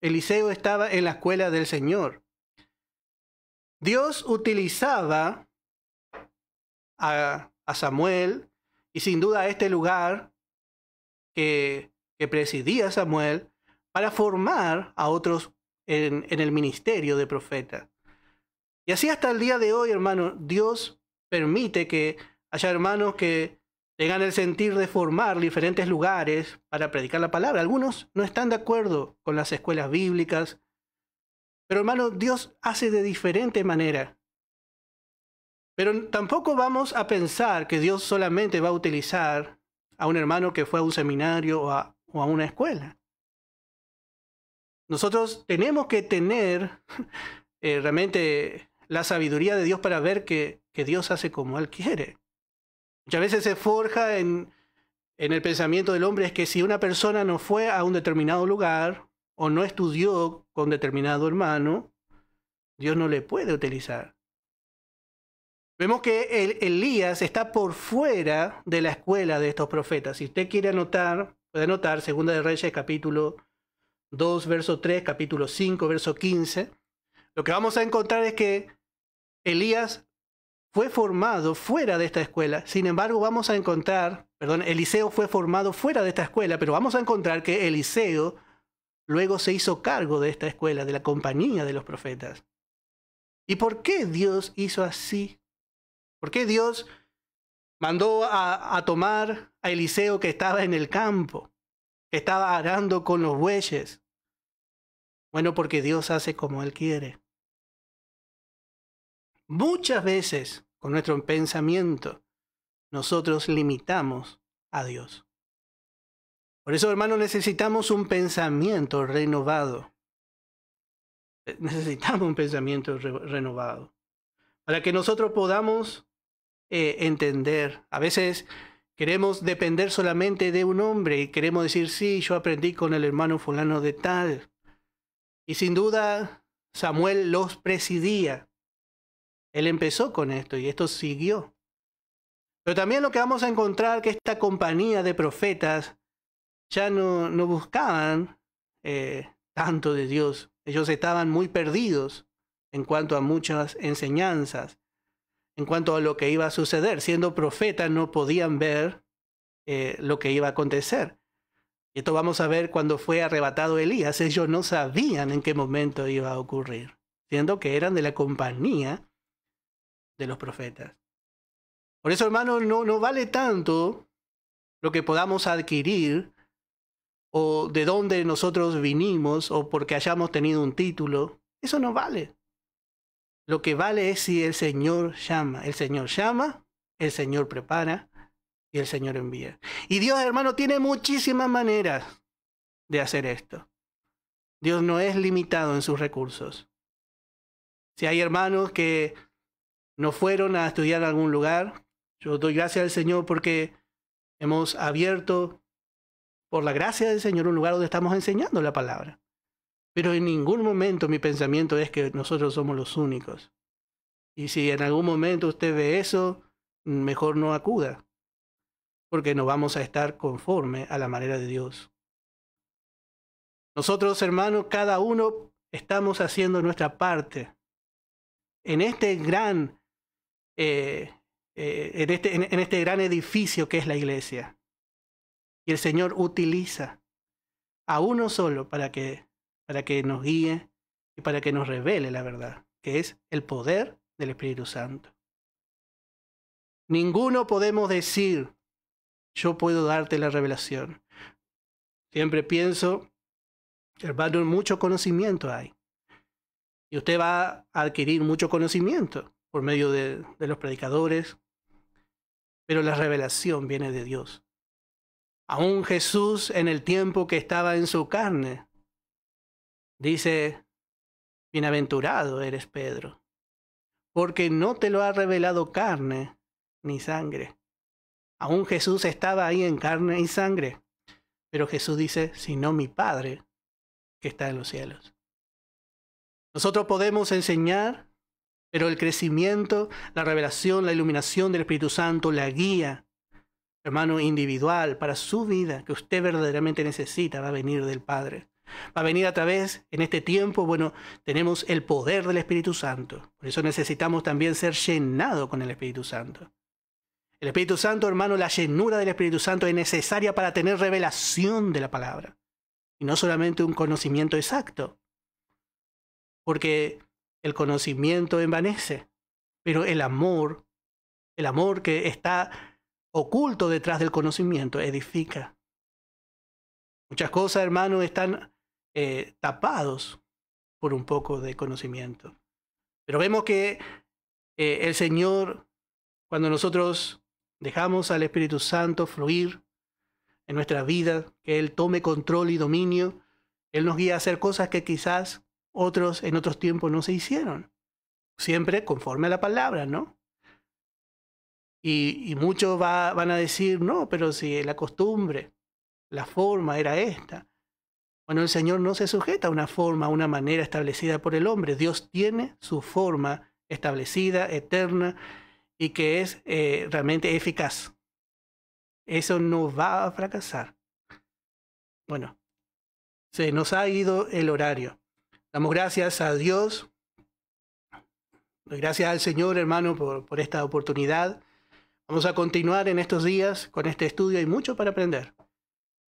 Eliseo estaba en la escuela del Señor. Dios utilizaba a Samuel, y sin duda a este lugar que presidía Samuel, para formar a otros en el ministerio de profeta. Y así hasta el día de hoy, hermano, Dios permite que haya hermanos que tengan el sentir de formar diferentes lugares para predicar la palabra. Algunos no están de acuerdo con las escuelas bíblicas, pero hermano, Dios hace de diferente manera. Pero tampoco vamos a pensar que Dios solamente va a utilizar a un hermano que fue a un seminario o a una escuela. Nosotros tenemos que tener realmente la sabiduría de Dios para ver que Dios hace como Él quiere. Muchas veces se forja en el pensamiento del hombre es que si una persona no fue a un determinado lugar o no estudió con determinado hermano, Dios no le puede utilizar. Vemos que Elías está por fuera de la escuela de estos profetas. Si usted quiere anotar, puede anotar 2 de Reyes, capítulo 2, verso 3, capítulo 5, verso 15. Lo que vamos a encontrar es que Elías fue formado fuera de esta escuela. Sin embargo, vamos a encontrar, Eliseo fue formado fuera de esta escuela, pero vamos a encontrar que Eliseo luego se hizo cargo de esta escuela, de la compañía de los profetas. ¿Y por qué Dios hizo así? ¿Por qué Dios mandó a tomar a Eliseo que estaba en el campo, que estaba arando con los bueyes? Bueno, porque Dios hace como Él quiere. Muchas veces, con nuestro pensamiento, nosotros limitamos a Dios. Por eso, hermanos, necesitamos un pensamiento renovado. Necesitamos un pensamiento renovado. Para que nosotros podamos entender. A veces queremos depender solamente de un hombre y queremos decir, sí, yo aprendí con el hermano fulano de tal. Y sin duda, Samuel los presidía. Él empezó con esto y esto siguió. Pero también lo que vamos a encontrar que esta compañía de profetas ya no buscaban tanto de Dios. Ellos estaban muy perdidos en cuanto a muchas enseñanzas, en cuanto a lo que iba a suceder. Siendo profetas no podían ver lo que iba a acontecer. Y esto vamos a ver cuando fue arrebatado Elías. Ellos no sabían en qué momento iba a ocurrir, siendo que eran de la compañía de los profetas. Por eso, hermanos, no vale tanto lo que podamos adquirir o de dónde nosotros vinimos o porque hayamos tenido un título. Eso no vale. Lo que vale es si el Señor llama. El Señor llama, el Señor prepara y el Señor envía. Y Dios, hermano, tiene muchísimas maneras de hacer esto. Dios no es limitado en sus recursos. Si hay hermanos que no fueron a estudiar en algún lugar, yo doy gracias al Señor porque hemos abierto, por la gracia del Señor, un lugar donde estamos enseñando la palabra. Pero en ningún momento mi pensamiento es que nosotros somos los únicos. Y si en algún momento usted ve eso, mejor no acuda, porque no vamos a estar conforme a la manera de Dios. Nosotros, hermanos, cada uno estamos haciendo nuestra parte en este gran en este gran edificio que es la iglesia. Y el Señor utiliza a uno solo para que nos guíe y para que nos revele la verdad, que es el poder del Espíritu Santo. Ninguno podemos decir, yo puedo darte la revelación. Siempre pienso, hermano, mucho conocimiento hay. Y usted va a adquirir mucho conocimiento por medio de los predicadores, pero la revelación viene de Dios. Aún Jesús, en el tiempo que estaba en su carne, dice, bienaventurado eres Pedro, porque no te lo ha revelado carne ni sangre. Aún Jesús estaba ahí en carne y sangre, pero Jesús dice, sino mi Padre que está en los cielos. Nosotros podemos enseñar, pero el crecimiento, la revelación, la iluminación del Espíritu Santo, la guía, hermano, individual para su vida, que usted verdaderamente necesita, va a venir del Padre. Va a venir a través, en este tiempo, bueno, tenemos el poder del Espíritu Santo. Por eso necesitamos también ser llenados con el Espíritu Santo. El Espíritu Santo, hermano, la llenura del Espíritu Santo es necesaria para tener revelación de la palabra. Y no solamente un conocimiento exacto. Porque el conocimiento envanece, pero el amor que está oculto detrás del conocimiento edifica. Muchas cosas, hermano, están tapados por un poco de conocimiento. Pero vemos que el Señor, cuando nosotros dejamos al Espíritu Santo fluir en nuestra vida, que Él tome control y dominio, Él nos guía a hacer cosas que quizás otros en otros tiempos no se hicieron. Siempre conforme a la palabra, ¿no? Y muchos van a decir, no, pero si la costumbre, la forma era esta. Bueno, el Señor no se sujeta a una forma, a una manera establecida por el hombre. Dios tiene su forma establecida, eterna, y que es realmente eficaz. Eso no va a fracasar. Bueno, se nos ha ido el horario. Damos gracias a Dios. Doy gracias al Señor, hermano, por esta oportunidad. Vamos a continuar en estos días con este estudio. Hay mucho para aprender.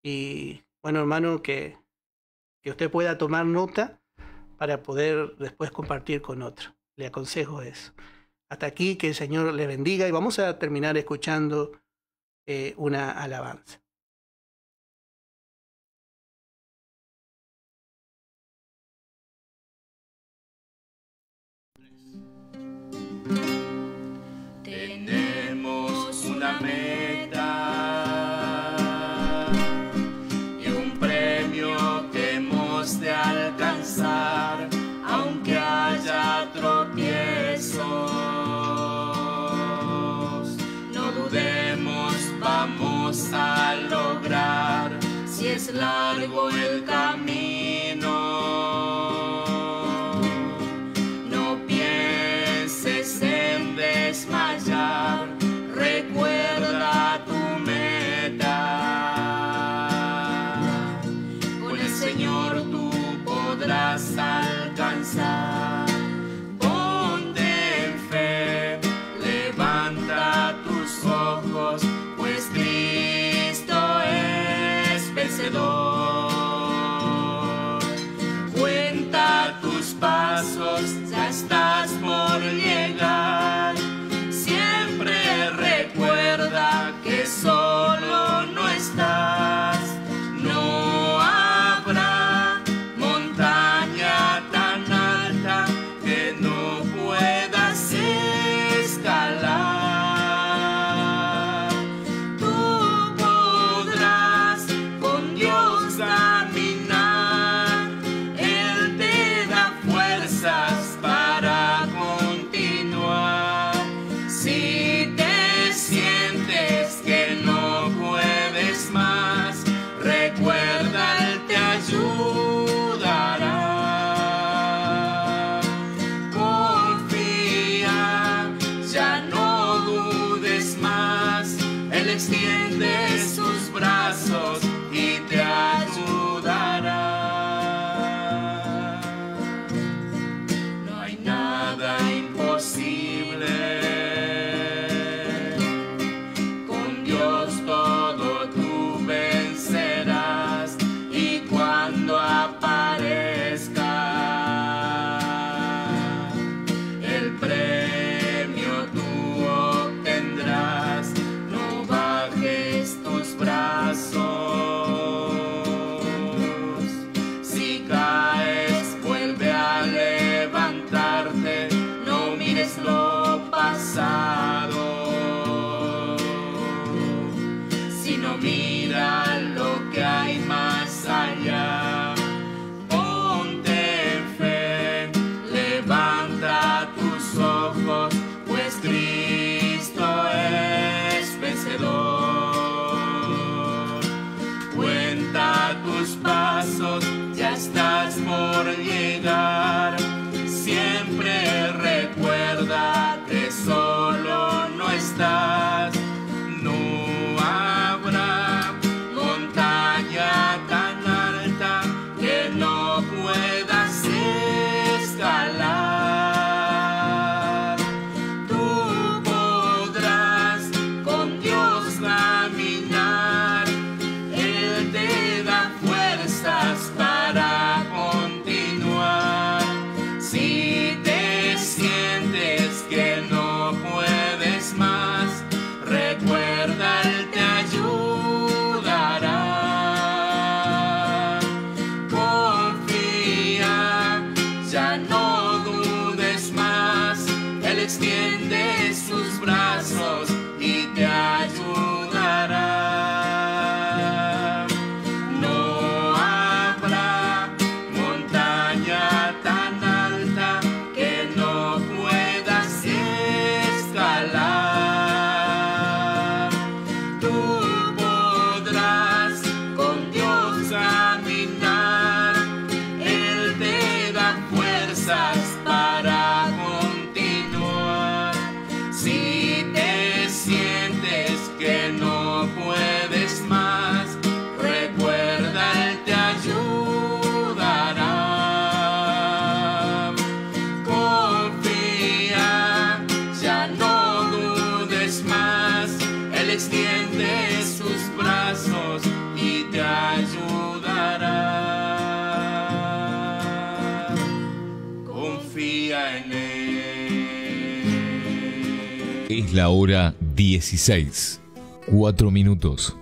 Y bueno, hermano, que usted pueda tomar nota para poder después compartir con otro. Le aconsejo eso. Hasta aquí, que el Señor le bendiga y vamos a terminar escuchando una alabanza. Tenemos una meta y un premio que hemos de alcanzar, aunque haya tropiezos. es largo el camino. No pienses en desmayar, recuerda tu meta. Con el Señor tú podrás alcanzar. Ponte en fe, levanta tus ojos, pues Cristo es vencedor. Cuenta tus pasos, ya estás por llegar. Siempre recuerda que solo no estás. No habrá montaña tan alta que no puedas escalar. Tú podrás con Dios caminar. Él te da fuerzas para continuar. Si te sientes que no puedes más, recuerda, Él te ayudará. Confía, ya no dudes más. Él extiende sus brazos y te ayudará. No hay nada imposible. Con Dios todo tú vencerás. Y cuando aparezca el premio tú obtendrás. No bajes tus brazos. Si caes, vuelve a levantarte. No mires lo pasado, sino mira lo que hay más allá. Ponte en fe, levanta tus ojos, pues Cristo es vencedor. Cuenta tus pasos, ya estás por llegar. Siempre recuerda que solo no estás. No habrá montaña tan alta que no puedas escalar. Tú podrás con Dios caminar. Él te da fuerzas para continuar. Si te sientes que no puedes más, recuerda, Él te ayudará. Confía, ya no dudes más. Él extiende sus brazos y te ayudará. No habrá montaña tan alta que no puedas escalar. Tú podrás con Dios caminar. Él te da fuerzas para continuar. Si te sientes que no puedes más, recuerda, Él te ayudará. Confía, ya no dudes más. Él extiende sus brazos y te ayudará. Confía en Él. Es la hora 16, 4 minutos.